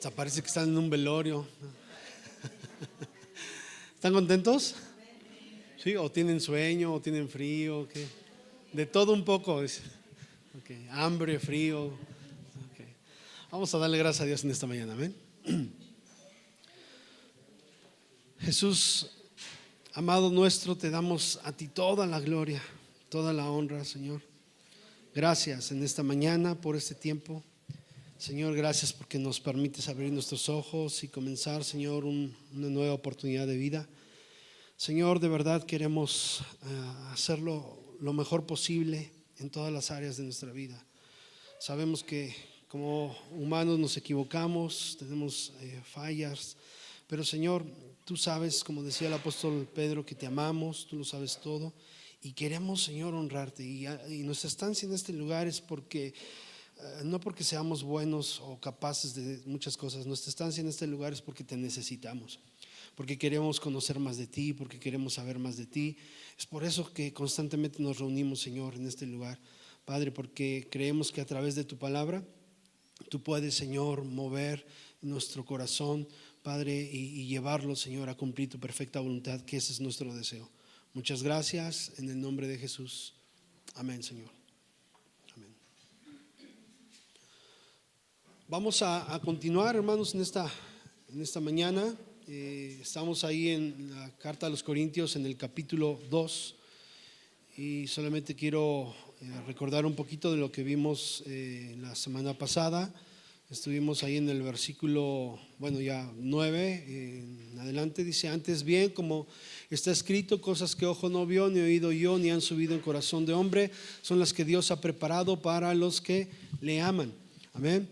Hasta parece que están en un velorio. ¿Están contentos? ¿Sí? ¿O tienen sueño? ¿O tienen frío? ¿Qué? De todo un poco. Okay. Hambre, frío. Okay. Vamos a darle gracias a Dios en esta mañana. Amén. Jesús, amado nuestro, te damos a ti toda la gloria, toda la honra, Señor. Gracias en esta mañana por este tiempo. Señor, gracias porque nos permites abrir nuestros ojos y comenzar, Señor, una nueva oportunidad de vida. Señor, de verdad queremos hacerlo lo mejor posible en todas las áreas de nuestra vida. Sabemos que como humanos nos equivocamos, tenemos fallas, pero Señor, tú sabes, como decía el apóstol Pedro, que te amamos, tú lo sabes todo y queremos, Señor, honrarte. Y nuestra estancia en este lugar es porque no porque seamos buenos o capaces de muchas cosas. Nuestra estancia en este lugar es porque te necesitamos, porque queremos conocer más de ti, porque queremos saber más de ti. Es por eso que constantemente nos reunimos, Señor, en este lugar, Padre, porque creemos que a través de tu palabra tú puedes, Señor, mover nuestro corazón, Padre, y llevarlo, Señor, a cumplir tu perfecta voluntad, que ese es nuestro deseo. Muchas gracias en el nombre de Jesús. Amén, Señor. Vamos a continuar, hermanos, en esta mañana. Estamos ahí en la carta a los Corintios, en el capítulo 2. Y solamente quiero recordar un poquito de lo que vimos la semana pasada. Estuvimos ahí en el versículo, ya 9 en adelante. Dice: antes bien, como está escrito, cosas que ojo no vio, ni oído yo, ni han subido en corazón de hombre, son las que Dios ha preparado para los que le aman. Amén.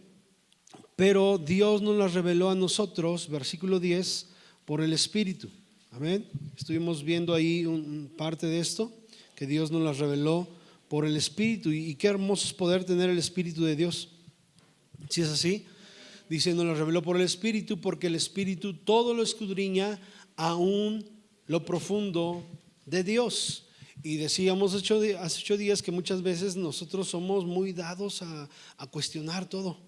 Pero Dios nos las reveló a nosotros, versículo 10, por el Espíritu. Amén. Estuvimos viendo ahí parte de esto, que Dios nos las reveló por el Espíritu. Y qué hermoso es poder tener el Espíritu de Dios. Si es así, dice, nos las reveló por el Espíritu, porque el Espíritu todo lo escudriña, aún lo profundo de Dios. Y decíamos hace 8 días que muchas veces nosotros somos muy dados a cuestionar todo,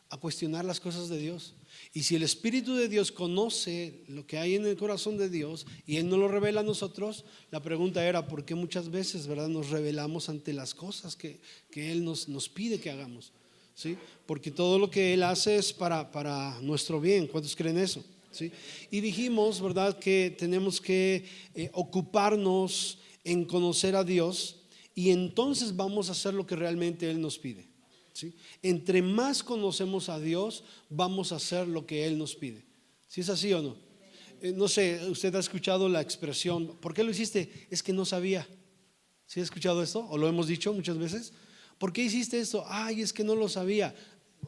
a cuestionar las cosas de Dios. Y si el Espíritu de Dios conoce lo que hay en el corazón de Dios y Él nos lo revela a nosotros, la pregunta era: ¿por qué muchas veces, verdad, nos rebelamos ante las cosas que Él nos pide que hagamos? ¿Sí? Porque todo lo que Él hace es para nuestro bien. ¿Cuántos creen eso? ¿Sí? Y dijimos, verdad, que tenemos que ocuparnos en conocer a Dios, y entonces vamos a hacer lo que realmente Él nos pide. ¿Sí? Entre más conocemos a Dios, vamos a hacer lo que Él nos pide. ¿Sí es así o no? No sé, usted ha escuchado la expresión: ¿por qué lo hiciste? Es que no sabía. ¿Sí ha escuchado esto? ¿O lo hemos dicho muchas veces? ¿Por qué hiciste esto? Ay, es que no lo sabía.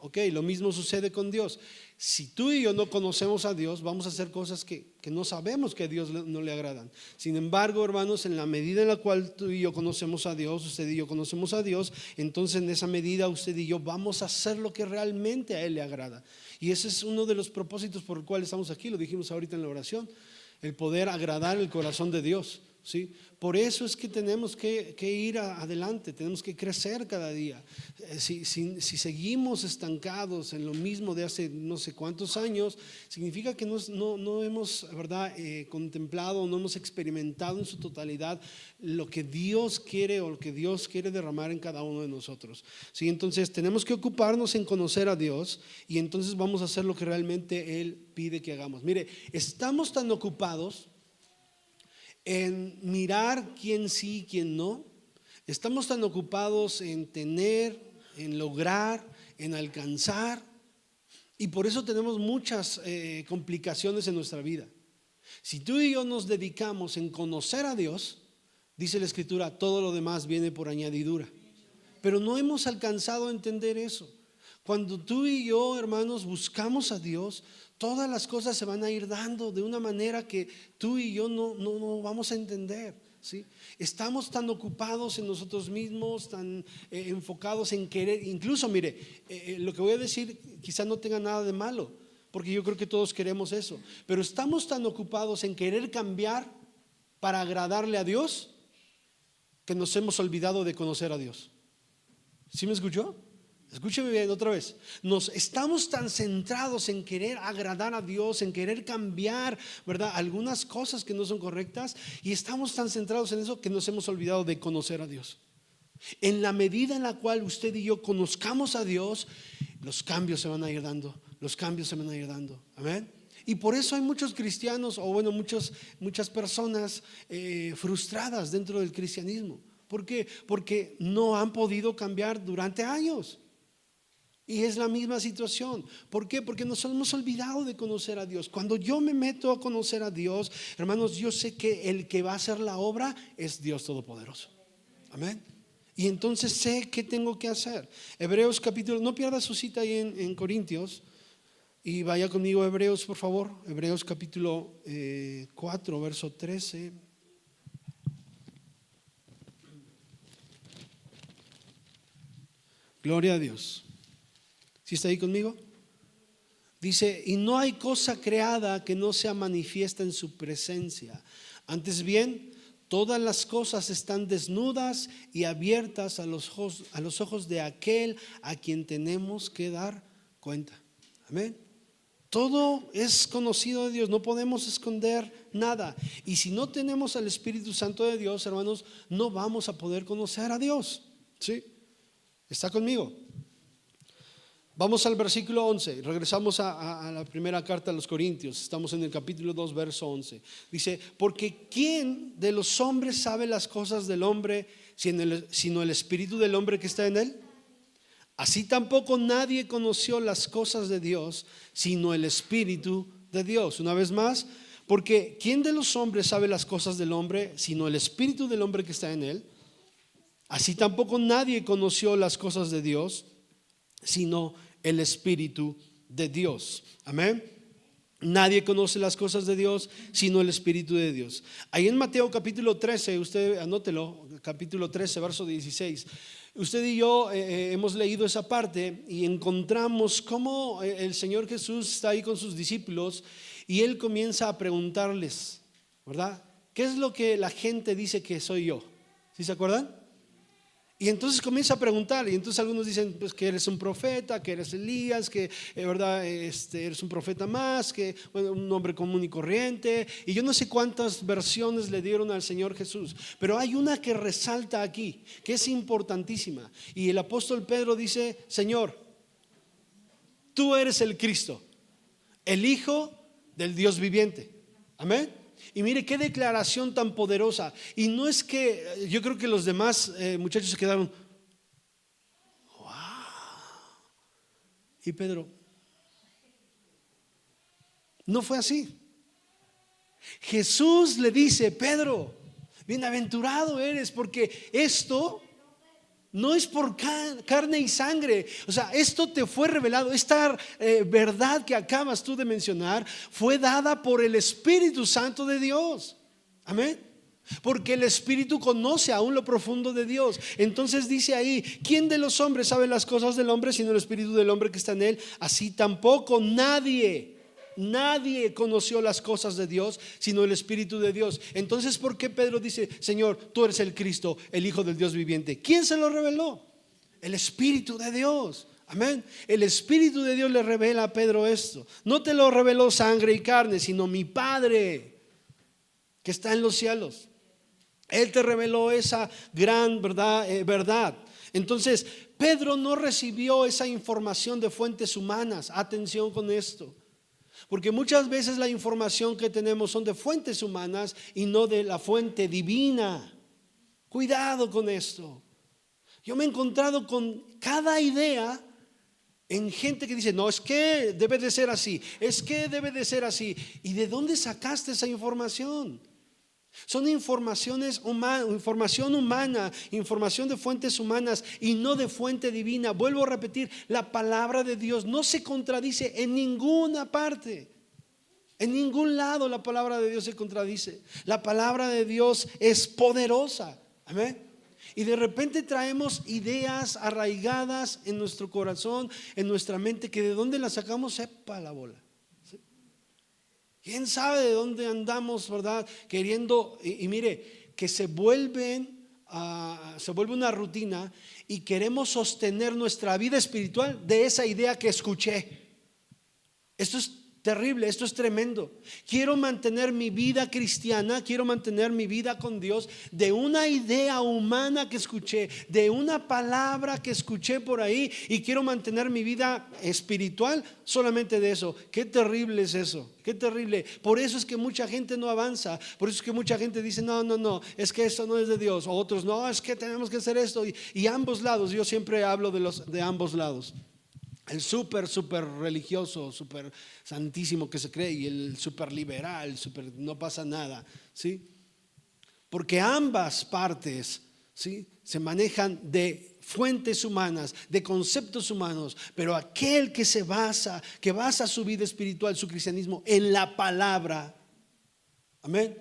Ok, lo mismo sucede con Dios. Si tú y yo no conocemos a Dios, vamos a hacer cosas que no sabemos que a Dios no le agradan. Sin embargo, hermanos, en la medida en la cual tú y yo conocemos a Dios, usted y yo conocemos a Dios, entonces en esa medida usted y yo vamos a hacer lo que realmente a Él le agrada. Y ese es uno de los propósitos por el cual estamos aquí. Lo dijimos ahorita en la oración: el poder agradar el corazón de Dios. ¿Sí? Por eso es que tenemos que ir adelante, tenemos que crecer cada día. Si seguimos estancados en lo mismo de hace no sé cuántos años, significa que no hemos, ¿verdad?, contemplado, no hemos experimentado en su totalidad lo que Dios quiere o lo que Dios quiere derramar en cada uno de nosotros. ¿Sí? Entonces tenemos que ocuparnos en conocer a Dios, y entonces vamos a hacer lo que realmente Él pide que hagamos. Mire, estamos tan ocupados en mirar quién sí, quién no. Estamos tan ocupados en tener, en lograr, en alcanzar, y por eso tenemos muchas complicaciones en nuestra vida. Si tú y yo nos dedicamos en conocer a Dios, dice la Escritura, todo lo demás viene por añadidura. Pero no hemos alcanzado a entender eso. Cuando tú y yo, hermanos, buscamos a Dios, todas las cosas se van a ir dando de una manera que tú y yo no vamos a entender. ¿Sí? Estamos tan ocupados en nosotros mismos, tan enfocados en querer. Incluso, mire, lo que voy a decir quizá no tenga nada de malo, porque yo creo que todos queremos eso. Pero estamos tan ocupados en querer cambiar para agradarle a Dios, que nos hemos olvidado de conocer a Dios. ¿Sí me escuchó? Escúcheme bien otra vez. Nos estamos tan centrados en querer agradar a Dios, en querer cambiar, ¿verdad?, algunas cosas que no son correctas, y estamos tan centrados en eso que nos hemos olvidado de conocer a Dios. En la medida en la cual usted y yo conozcamos a Dios, los cambios se van a ir dando, los cambios se van a ir dando. Amén. Y por eso hay muchos cristianos, o bueno, muchas personas frustradas dentro del cristianismo. ¿Por qué? Porque no han podido cambiar durante años. Y es la misma situación. ¿Por qué? Porque nos hemos olvidado de conocer a Dios. Cuando yo me meto a conocer a Dios, hermanos, yo sé que el que va a hacer la obra es Dios Todopoderoso. Amén. Y entonces sé qué tengo que hacer. Hebreos capítulo, no pierda su cita ahí en Corintios, y vaya conmigo a Hebreos, por favor. Hebreos capítulo 4, verso 13. Gloria a Dios. ¿Sí está ahí conmigo? Dice: y no hay cosa creada que no sea manifiesta en su presencia. Antes bien, todas las cosas están desnudas y abiertas a los ojos de aquel a quien tenemos que dar cuenta. Amén. Todo es conocido de Dios, no podemos esconder nada. Y si no tenemos al Espíritu Santo de Dios, hermanos, no vamos a poder conocer a Dios. ¿Sí? ¿Está conmigo? Vamos al versículo 11. Regresamos a la primera carta a los Corintios. Estamos en el capítulo 2, verso 11. Dice: porque ¿quién de los hombres sabe las cosas del hombre sino el espíritu del hombre que está en él? Así tampoco nadie conoció las cosas de Dios sino el espíritu de Dios. Una vez más, porque ¿quién de los hombres sabe las cosas del hombre sino el espíritu del hombre que está en él? Así tampoco nadie conoció las cosas de Dios sino el Espíritu de Dios. Amén. Nadie conoce las cosas de Dios sino el Espíritu de Dios. Ahí en Mateo capítulo 13, usted anótelo, capítulo 13, verso 16. Usted y yo hemos leído esa parte y encontramos cómo el Señor Jesús está ahí con sus discípulos y Él comienza a preguntarles, ¿verdad?, ¿qué es lo que la gente dice que soy yo? ¿Sí se acuerdan? Y entonces comienza a preguntar, y entonces algunos dicen pues que eres un profeta, que eres Elías, que verdad, eres un profeta más, que bueno, un hombre común y corriente, y yo no sé cuántas versiones le dieron al Señor Jesús, pero hay una que resalta aquí, que es importantísima, y el apóstol Pedro dice: Señor, tú eres el Cristo, el Hijo del Dios viviente. Amén. Y mire qué declaración tan poderosa. Y no es que yo creo que los demás muchachos se quedaron, wow. Y Pedro, no fue así. Jesús le dice: Pedro, bienaventurado eres, porque esto no es por carne y sangre. O sea, esto te fue revelado. Esta verdad que acabas tú de mencionar fue dada por el Espíritu Santo de Dios. Amén. Porque el Espíritu conoce aún lo profundo de Dios. Entonces dice ahí: ¿quién de los hombres sabe las cosas del hombre sino el Espíritu del hombre que está en él? Así tampoco nadie conoció las cosas de Dios sino el Espíritu de Dios. Entonces, ¿por qué Pedro dice: Señor, tú eres el Cristo, el Hijo del Dios viviente? ¿Quién se lo reveló? El Espíritu de Dios. Amén. El Espíritu de Dios le revela a Pedro esto. No te lo reveló sangre y carne, sino mi Padre que está en los cielos. Él te reveló esa gran verdad. Entonces, Pedro no recibió esa información de fuentes humanas. Atención con esto. Porque muchas veces la información que tenemos son de fuentes humanas y no de la fuente divina. Cuidado con esto. Yo me he encontrado con cada idea en gente que dice: no, es que debe de ser así, es que debe de ser así. ¿Y de dónde sacaste esa información? Son información humana, información de fuentes humanas y no de fuente divina. Vuelvo a repetir, la palabra de Dios no se contradice en ninguna parte. En ningún lado la palabra de Dios se contradice. La palabra de Dios es poderosa. Amén. Y de repente traemos ideas arraigadas en nuestro corazón, en nuestra mente, que de dónde las sacamos, sepa la bola. ¿Quién sabe de dónde andamos, verdad? Queriendo, y mire, que se vuelve una rutina y queremos sostener nuestra vida espiritual de esa idea que escuché. Esto es terrible, esto es tremendo. Quiero mantener mi vida cristiana, quiero mantener mi vida con Dios de una idea humana que escuché, de una palabra que escuché por ahí, y quiero mantener mi vida espiritual solamente de eso. Qué terrible es eso, qué terrible. Por eso es que mucha gente no avanza, por eso es que mucha gente dice no, es que esto no es de Dios, o otros no, es que tenemos que hacer esto, y ambos lados. Yo siempre hablo de ambos lados. El súper religioso, súper santísimo que se cree, y el súper liberal, súper no pasa nada, ¿sí? Porque ambas partes, ¿sí?, se manejan de fuentes humanas, de conceptos humanos, pero aquel que basa su vida espiritual, su cristianismo en la palabra, amén,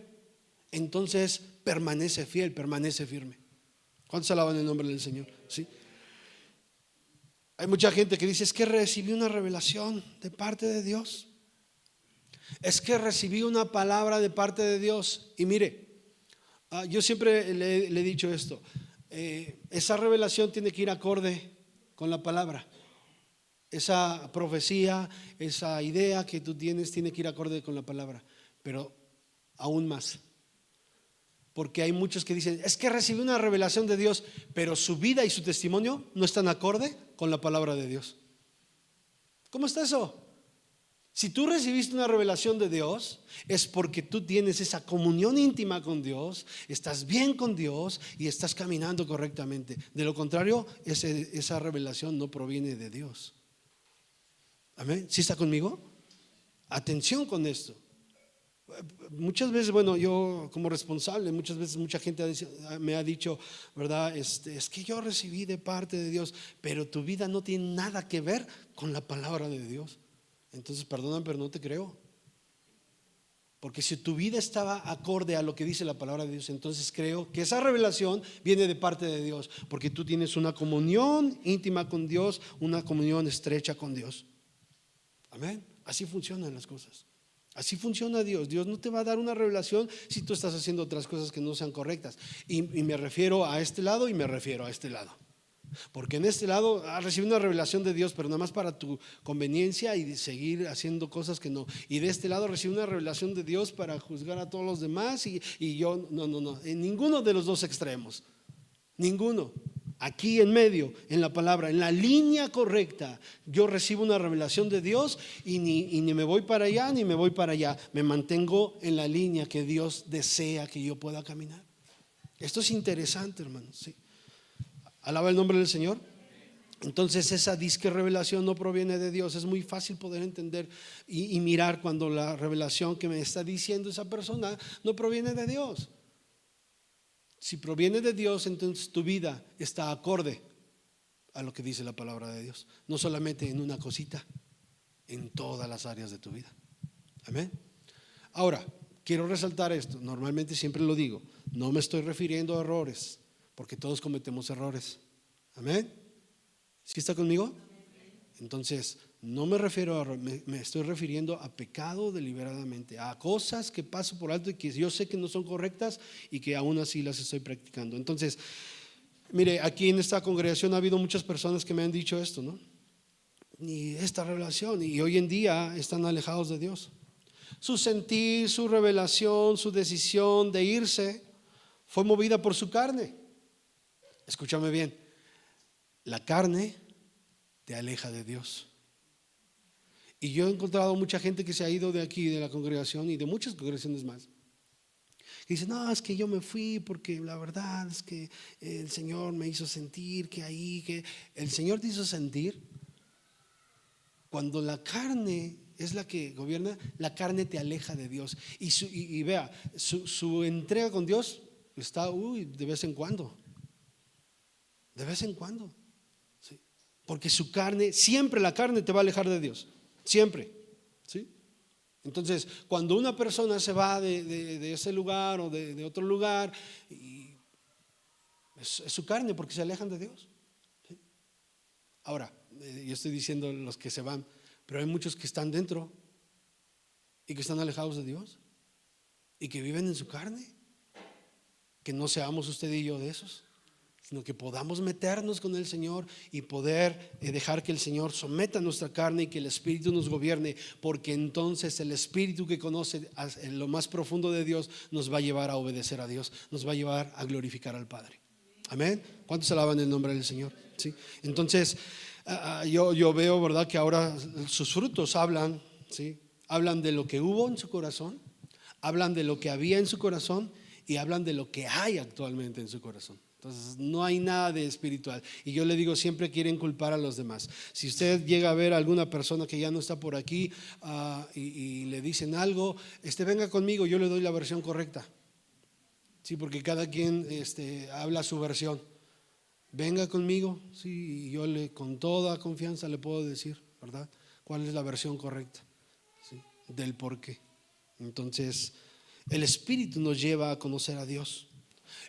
entonces permanece fiel, permanece firme. ¿Cuántos alaban el nombre del Señor? ¿Sí? Hay mucha gente que dice: es que recibí una revelación de parte de Dios, es que recibí una palabra de parte de Dios. Y mire, yo siempre le he dicho esto, esa revelación tiene que ir acorde con la palabra. Esa profecía, esa idea que tú tienes tiene que ir acorde con la palabra. Pero aún más, porque hay muchos que dicen: es que recibí una revelación de Dios, pero su vida y su testimonio no están acorde con la palabra de Dios. ¿Cómo está eso? Si tú recibiste una revelación de Dios, es porque tú tienes esa comunión íntima con Dios, estás bien con Dios y estás caminando correctamente. De lo contrario, esa revelación no proviene de Dios. ¿Amén? ¿Sí está conmigo? Atención con esto. Muchas veces, bueno, yo como responsable, muchas veces mucha gente me ha dicho, ¿verdad? Es que yo recibí de parte de Dios, pero tu vida no tiene nada que ver con la palabra de Dios. Entonces, perdóname, pero no te creo. Porque si tu vida estaba acorde a lo que dice la palabra de Dios, entonces creo que esa revelación viene de parte de Dios, porque tú tienes una comunión íntima con Dios, una comunión estrecha con Dios. Amén. Así funcionan las cosas. Así funciona Dios. Dios no te va a dar una revelación si tú estás haciendo otras cosas que no sean correctas. Y me refiero a este lado y me refiero a este lado. Porque en este lado has recibido una revelación de Dios, pero nada más para tu conveniencia y de seguir haciendo cosas que no. Y de este lado recibe una revelación de Dios para juzgar a todos los demás. Y yo, no. En ninguno de los dos extremos. Ninguno. Aquí en medio, en la palabra, en la línea correcta, yo recibo una revelación de Dios y ni me voy para allá ni me voy para allá. Me mantengo en la línea que Dios desea que yo pueda caminar. Esto es interesante, hermanos. ¿Sí? Alaba el nombre del Señor. Entonces esa disque revelación no proviene de Dios. Es muy fácil poder entender y mirar cuando la revelación que me está diciendo esa persona no proviene de Dios. Si proviene de Dios, entonces tu vida está acorde a lo que dice la palabra de Dios. No solamente en una cosita, en todas las áreas de tu vida. Amén. Ahora, quiero resaltar esto. Normalmente siempre lo digo. No me estoy refiriendo a errores, porque todos cometemos errores. Amén. ¿Sí está conmigo? Entonces, no me refiero a, me estoy refiriendo a pecado deliberadamente, a cosas que paso por alto y que yo sé que no son correctas y que aún así las estoy practicando. Entonces, mire, aquí en esta congregación ha habido muchas personas que me han dicho esto, ¿no? Y esta revelación, y hoy en día están alejados de Dios. Su sentir, su revelación, su decisión de irse fue movida por su carne. Escúchame bien, la carne te aleja de Dios. Y yo he encontrado mucha gente que se ha ido de aquí, de la congregación y de muchas congregaciones más. Y dice: no, es que yo me fui porque la verdad es que el Señor me hizo sentir que el Señor te hizo sentir. Cuando la carne es la que gobierna, la carne te aleja de Dios. Y vea, su entrega con Dios está de vez en cuando. De vez en cuando. ¿Sí? Porque su carne, siempre la carne te va a alejar de Dios. Siempre. ¿Sí? Entonces, cuando una persona se va de ese lugar o de otro lugar, es su carne, porque se alejan de Dios. ¿Sí? Ahora, yo estoy diciendo los que se van, pero hay muchos que están dentro y que están alejados de Dios y que viven en su carne. Que no seamos usted y yo de esos. sino que podamos meternos con el Señor y poder dejar que el Señor someta nuestra carne y que el Espíritu nos gobierne, porque entonces el Espíritu que conoce en lo más profundo de Dios nos va a llevar a obedecer a Dios, nos va a llevar a glorificar al Padre. Amén. ¿Cuántos alaban el nombre del Señor? ¿Sí? Entonces yo veo, ¿verdad?, que ahora sus frutos hablan, ¿sí? Hablan de lo que hubo en su corazón, hablan de lo que había en su corazón y hablan de lo que hay actualmente en su corazón. Entonces no hay nada de espiritual. Y yo le digo, siempre quieren culpar a los demás. Si usted llega a ver a alguna persona que ya no está por aquí y le dicen algo, venga conmigo, yo le doy la versión correcta. Sí, porque cada quien habla su versión. Venga conmigo, sí, y yo con toda confianza le puedo decir, ¿verdad?, cuál es la versión correcta, ¿sí?, del por qué. Entonces, el Espíritu nos lleva a conocer a Dios.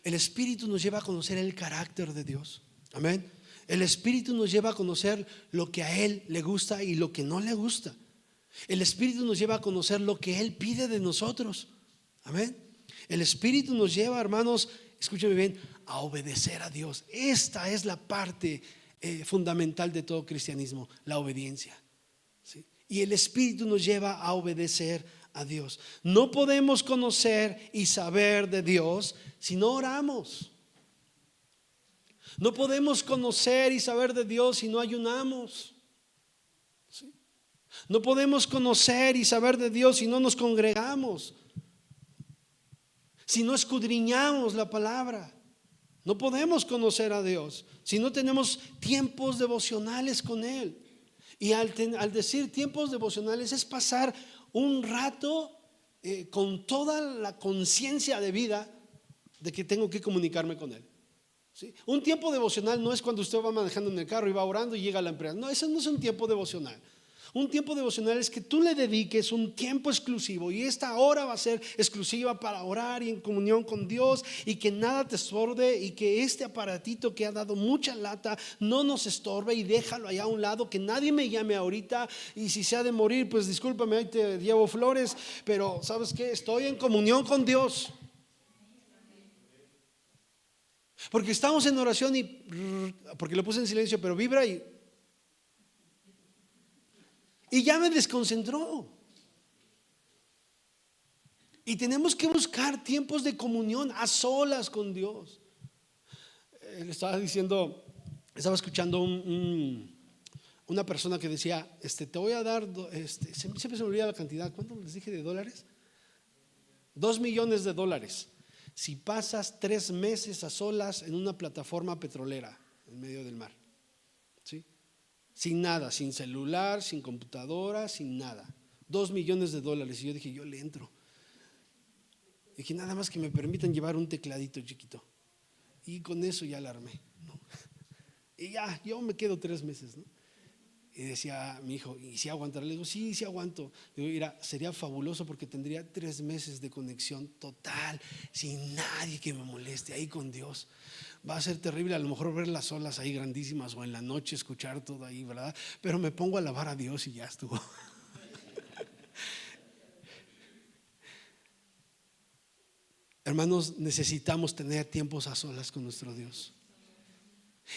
El Espíritu nos lleva a conocer el carácter de Dios. Amén. El Espíritu nos lleva a conocer lo que a Él le gusta y lo que no le gusta. El Espíritu nos lleva a conocer lo que Él pide de nosotros. Amén. El Espíritu nos lleva, hermanos, escúcheme bien, a obedecer a Dios. Esta es la parte fundamental de todo cristianismo, la obediencia, ¿sí? Y el Espíritu nos lleva a obedecer a Dios. No podemos conocer y saber de Dios si no oramos. No podemos conocer y saber de Dios si no ayunamos, ¿sí? No podemos conocer y saber de Dios si no nos congregamos, si no escudriñamos la palabra. No podemos conocer a Dios si no tenemos tiempos devocionales con Él. Y al decir tiempos devocionales es pasar un rato con toda la conciencia de vida de que tengo que comunicarme con Él, ¿sí? Un tiempo devocional no es cuando usted va manejando en el carro y va orando y llega a la empresa. No, eso no es un tiempo devocional. Un tiempo devocional es que tú le dediques un tiempo exclusivo, y esta hora va a ser exclusiva para orar y en comunión con Dios, y que nada te estorbe, y que este aparatito que ha dado mucha lata no nos estorbe, y déjalo allá a un lado, que nadie me llame ahorita, y si se ha de morir, pues discúlpame, ahí te llevo flores, pero ¿sabes qué? Estoy en comunión con Dios. Porque estamos en oración y porque lo puse en silencio, pero vibra y ya me desconcentró. Y tenemos que buscar tiempos de comunión a solas con Dios. Le estaba diciendo, estaba escuchando una persona que decía, te voy a dar, siempre se me olvida la cantidad, ¿cuánto les dije de dólares? $2 millones si pasas 3 meses a solas en una plataforma petrolera en medio del mar, ¿sí? Sin nada, sin celular, sin computadora, sin nada. $2 millones. Y yo dije, yo le entro. Dije, nada más que me permitan llevar un tecladito chiquito, y con eso ya la armé, ¿no? Y ya, yo me quedo 3 meses, ¿no? Y decía mi hijo, ¿y si aguantar? Le digo, sí, sí aguanto. Le digo, mira, sería fabuloso porque tendría 3 meses de conexión total, sin nadie que me moleste, ahí con Dios. Va a ser terrible a lo mejor ver las olas ahí grandísimas, o en la noche escuchar todo ahí, ¿verdad? Pero me pongo a alabar a Dios y ya estuvo. Hermanos, necesitamos tener tiempos a solas con nuestro Dios.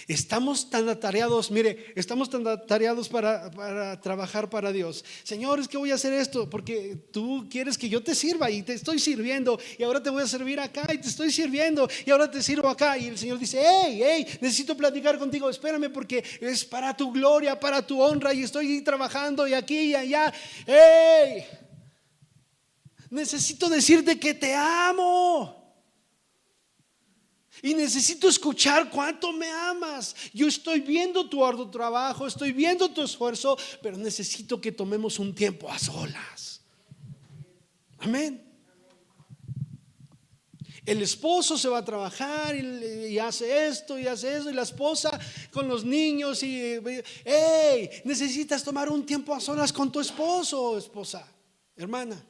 Estamos tan atareados, mire, estamos tan atareados para trabajar para Dios. Señor, es que voy a hacer esto porque tú quieres que yo te sirva, y te estoy sirviendo, y ahora te voy a servir acá, y te estoy sirviendo, y ahora te sirvo acá. Y el Señor dice, hey, necesito platicar contigo, espérame, porque es para tu gloria, para tu honra, y estoy trabajando y aquí y allá. Hey, necesito decirte que te amo. Y necesito escuchar cuánto me amas. Yo estoy viendo tu arduo trabajo, estoy viendo tu esfuerzo, pero necesito que tomemos un tiempo a solas. Amén. El esposo se va a trabajar y hace esto y hace eso, y la esposa con los niños. Hey, necesitas tomar un tiempo a solas con tu esposo, esposa, hermana.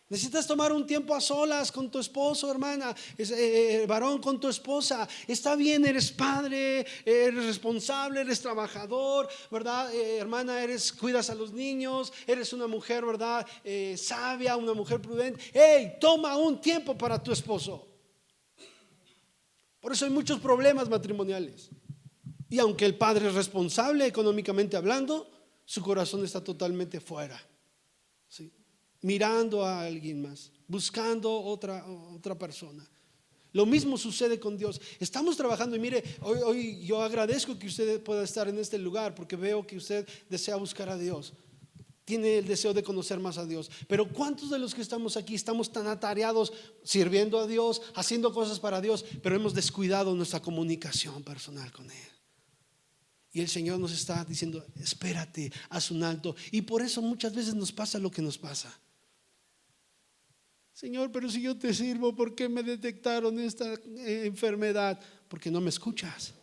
Necesitas tomar un tiempo a solas con tu esposo, hermana, varón, con tu esposa. Está bien, eres padre, eres responsable, eres trabajador, ¿verdad? Hermana, cuidas a los niños, eres una mujer, ¿verdad? Sabia, una mujer prudente. Hey, toma un tiempo para tu esposo. Por eso hay muchos problemas matrimoniales. Y aunque el padre es responsable económicamente hablando, su corazón está totalmente fuera, ¿sí? Mirando a alguien más, buscando otra persona. Lo mismo sucede con Dios. Estamos trabajando y mire, hoy yo agradezco que usted pueda estar en este lugar porque veo que usted desea buscar a Dios. Tiene el deseo de conocer más a Dios. Pero ¿cuántos de los que estamos aquí estamos tan atareados sirviendo a Dios, haciendo cosas para Dios, pero hemos descuidado nuestra comunicación personal con Él? Y el Señor nos está diciendo, espérate, haz un alto. Y por eso muchas veces nos pasa lo que nos pasa. Señor, pero si yo te sirvo, ¿por qué me detectaron esta enfermedad? Porque no me escuchas.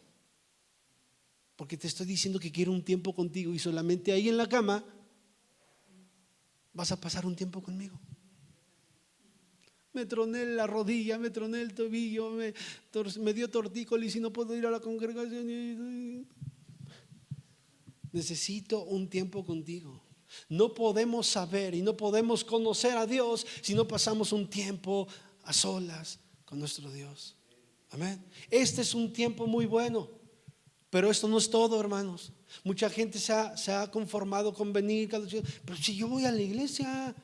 Porque te estoy diciendo que quiero un tiempo contigo y solamente ahí en la cama vas a pasar un tiempo conmigo. Me troné la rodilla, me troné el tobillo, me dio tortícolis y no puedo ir a la congregación. Necesito un tiempo contigo. No podemos saber y no podemos conocer a Dios si no pasamos un tiempo a solas con nuestro Dios. Amén. Este es un tiempo muy bueno, pero esto no es todo, hermanos. Mucha gente se ha conformado con venir cada día. Pero si yo voy a la iglesia,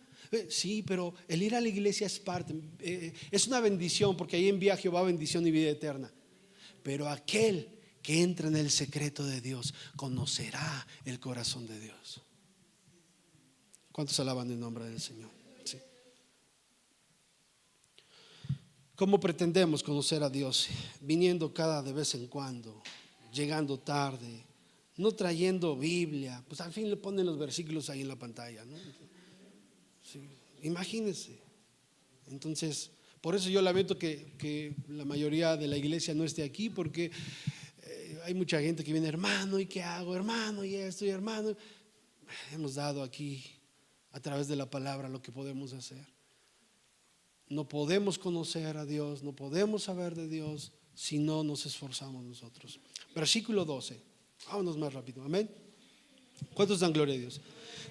sí, pero el ir a la iglesia es parte, es una bendición, porque ahí envía Jehová bendición y vida eterna. Pero aquel que entra en el secreto de Dios conocerá el corazón de Dios. ¿Cuántos alaban el nombre del Señor? Sí. ¿Cómo pretendemos conocer a Dios? Viniendo cada de vez en cuando, llegando tarde, no trayendo Biblia. Pues al fin le ponen los versículos ahí en la pantalla, ¿no? Sí. Imagínense. Entonces, por eso yo lamento que la mayoría de la iglesia no esté aquí, porque hay mucha gente que viene, hermano, ¿y qué hago? Hermano, y esto, y hermano. Hemos dado aquí a través de la palabra lo que podemos hacer. No podemos conocer a Dios, no podemos saber de Dios si no nos esforzamos nosotros. Versículo 12. Vámonos más rápido. Amén. ¿Cuántos dan gloria a Dios?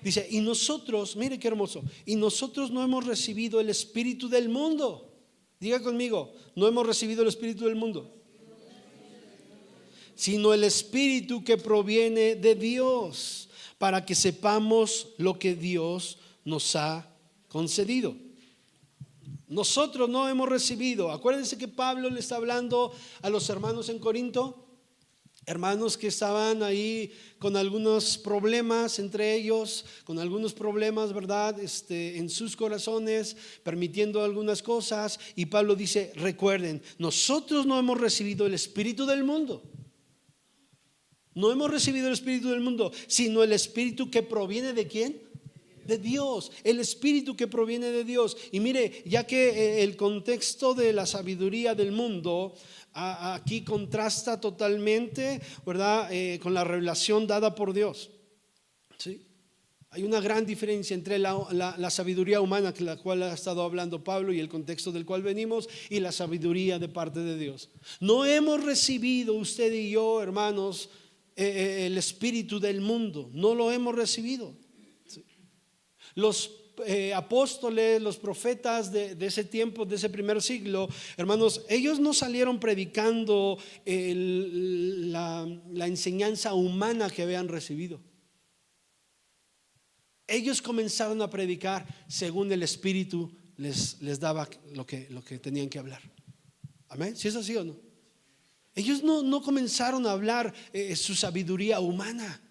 Dice, y nosotros, mire qué hermoso, y nosotros no hemos recibido el espíritu del mundo. Diga conmigo, no hemos recibido el espíritu del mundo, sino el espíritu que proviene de Dios, para que sepamos lo que Dios nos ha concedido. Nosotros no hemos recibido. Acuérdense que Pablo le está hablando a los hermanos en Corinto, hermanos que estaban ahí con algunos problemas entre ellos, con algunos problemas, ¿verdad? En sus corazones, permitiendo algunas cosas. Y Pablo dice, recuerden, nosotros no hemos recibido el espíritu del mundo. No hemos recibido el espíritu del mundo, sino el espíritu que proviene ¿de quién? De Dios, el espíritu que proviene de Dios. Y mire, ya que el contexto de la sabiduría del mundo aquí contrasta totalmente, ¿verdad? Con la revelación dada por Dios. ¿Sí? Hay una gran diferencia entre la sabiduría humana, que la cual ha estado hablando Pablo, y el contexto del cual venimos, y la sabiduría de parte de Dios. No hemos recibido usted y yo, hermanos, el espíritu del mundo. No lo hemos recibido. ¿Sí? Los apóstoles, los profetas de ese tiempo, de ese primer siglo, hermanos, ellos no salieron predicando la enseñanza humana que habían recibido. Ellos comenzaron a predicar según el Espíritu les daba lo que tenían que hablar. Amén. ¿Si es así o no? Ellos no comenzaron a hablar su sabiduría humana.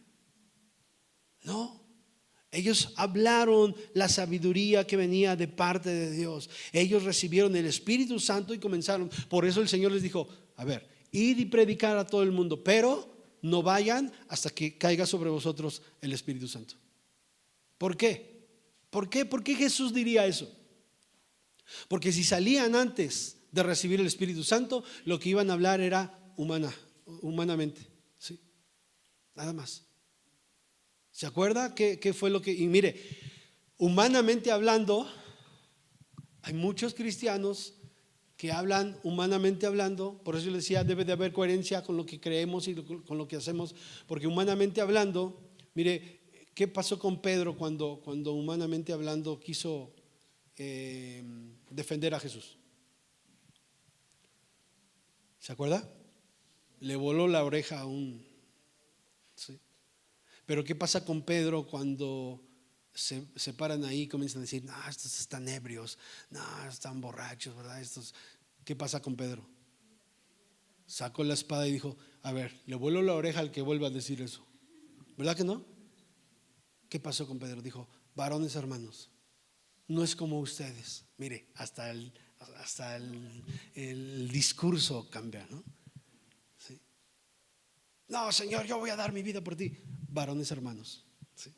No. Ellos hablaron la sabiduría que venía de parte de Dios. Ellos recibieron el Espíritu Santo y comenzaron. Por eso el Señor les dijo, a ver, id y predicar a todo el mundo, pero no vayan hasta que caiga sobre vosotros el Espíritu Santo. ¿Por qué? ¿Por qué? ¿Por qué Jesús diría eso? Porque si salían antes de recibir el Espíritu Santo, lo que iban a hablar era humanamente, ¿sí? Nada más. ¿Se acuerda qué fue lo que? Y mire, humanamente hablando, hay muchos cristianos que hablan humanamente hablando. Por eso yo le decía, debe de haber coherencia con lo que creemos y con lo que hacemos. Porque humanamente hablando, mire, ¿qué pasó con Pedro cuando humanamente hablando quiso defender a Jesús? ¿Se acuerda? Le voló la oreja a un... ¿sí? Pero ¿qué pasa con Pedro cuando se paran ahí y comienzan a decir, no, estos están ebrios, no, están borrachos, ¿verdad? ¿Qué pasa con Pedro? Sacó la espada y dijo, a ver, le voló la oreja al que vuelva a decir eso. ¿Verdad que no? ¿Qué pasó con Pedro? Dijo, varones hermanos, no es como ustedes. Mire, hasta el discurso cambia, ¿no? ¿Sí? No, Señor, yo voy a dar mi vida por ti. Varones hermanos, ¿sí?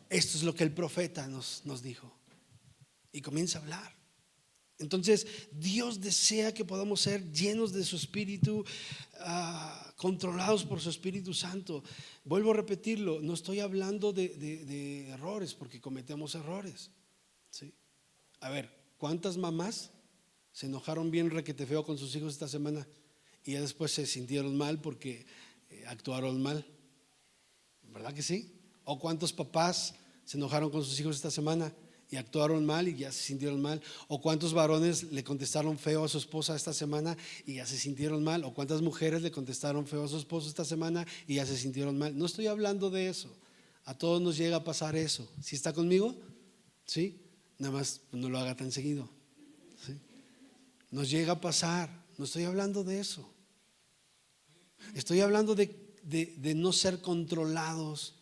Esto es lo que el profeta nos dijo. Y comienza a hablar. Entonces Dios desea que podamos ser llenos de su Espíritu, controlados por su Espíritu Santo. Vuelvo a repetirlo, no estoy hablando de errores, porque cometemos errores, ¿sí? A ver, ¿cuántas mamás se enojaron bien requete feo con sus hijos esta semana y ya después se sintieron mal porque actuaron mal? ¿Verdad que sí? ¿O cuántos papás se enojaron con sus hijos esta semana y actuaron mal y ya se sintieron mal? ¿O cuántos varones le contestaron feo a su esposa esta semana y ya se sintieron mal? ¿O cuántas mujeres le contestaron feo a su esposo esta semana y ya se sintieron mal? No estoy hablando de eso. A todos nos llega a pasar eso. ¿Sí está conmigo? ¿Sí? Nada más no lo haga tan seguido, ¿sí? Nos llega a pasar. No estoy hablando de eso. Estoy hablando de no ser controlados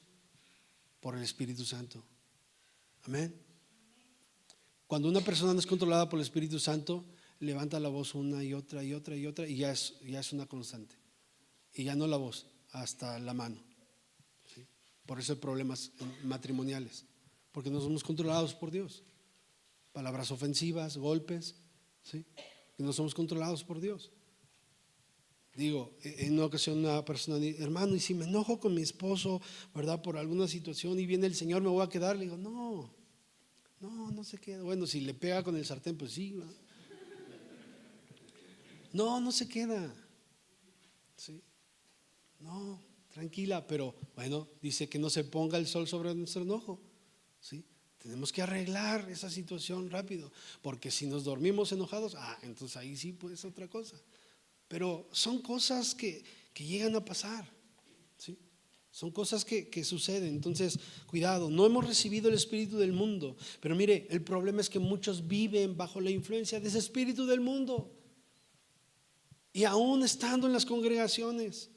por el Espíritu Santo. Amén. Cuando una persona no es controlada por el Espíritu Santo, levanta la voz una y otra y otra y otra, y ya es una constante. Y ya no la voz, hasta la mano, ¿sí? Por eso hay problemas matrimoniales, porque no somos controlados por Dios. Palabras ofensivas, golpes, ¿sí? Que no somos controlados por Dios. Digo, en una ocasión una persona dice, hermano, y si me enojo con mi esposo, ¿verdad? Por alguna situación y viene el Señor, ¿me voy a quedar? Le digo, no se queda. Bueno, si le pega con el sartén, pues sí, ¿verdad? No se queda, ¿sí? No, tranquila, pero bueno, dice que no se ponga el sol sobre nuestro enojo, ¿sí? Tenemos que arreglar esa situación rápido, porque si nos dormimos enojados, entonces ahí sí puede ser otra cosa. Pero son cosas que llegan a pasar, ¿sí? Son cosas que suceden. Entonces, cuidado, no hemos recibido el espíritu del mundo. Pero mire, el problema es que muchos viven bajo la influencia de ese espíritu del mundo. Y aún estando en las congregaciones.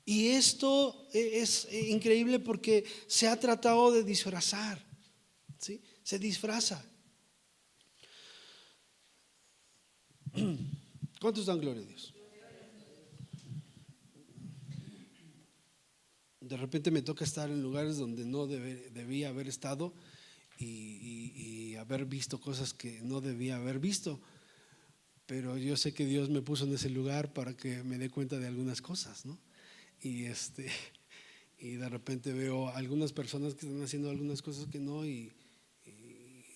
Y esto es increíble porque se ha tratado de disfrazar, ¿sí? Se disfraza. ¿Cuántos dan gloria a Dios? De repente me toca estar en lugares donde no debía haber estado y haber visto cosas que no debía haber visto, pero yo sé que Dios me puso en ese lugar para que me dé cuenta de algunas cosas, ¿no? Y y de repente veo algunas personas que están haciendo algunas cosas que no y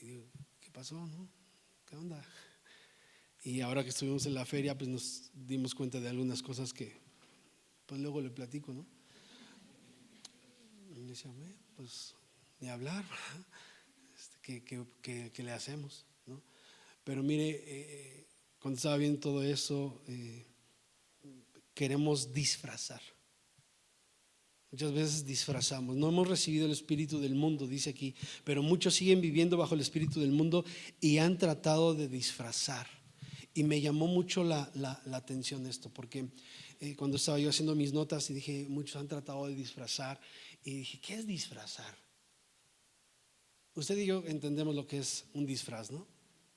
digo, ¿qué pasó, no? ¿Qué onda? Y ahora que estuvimos en la feria, pues nos dimos cuenta de algunas cosas que pues luego le platico, ¿no? Y decía, pues ni hablar, ¿verdad? ¿Qué le hacemos, ¿no? Pero mire, cuando estaba viendo todo eso, queremos disfrazar. Muchas veces disfrazamos. No hemos recibido el espíritu del mundo, dice aquí, pero muchos siguen viviendo bajo el espíritu del mundo y han tratado de disfrazar. Y me llamó mucho la atención esto, porque cuando estaba yo haciendo mis notas y dije, muchos han tratado de disfrazar, y dije, ¿qué es disfrazar? Usted y yo entendemos lo que es un disfraz, ¿no?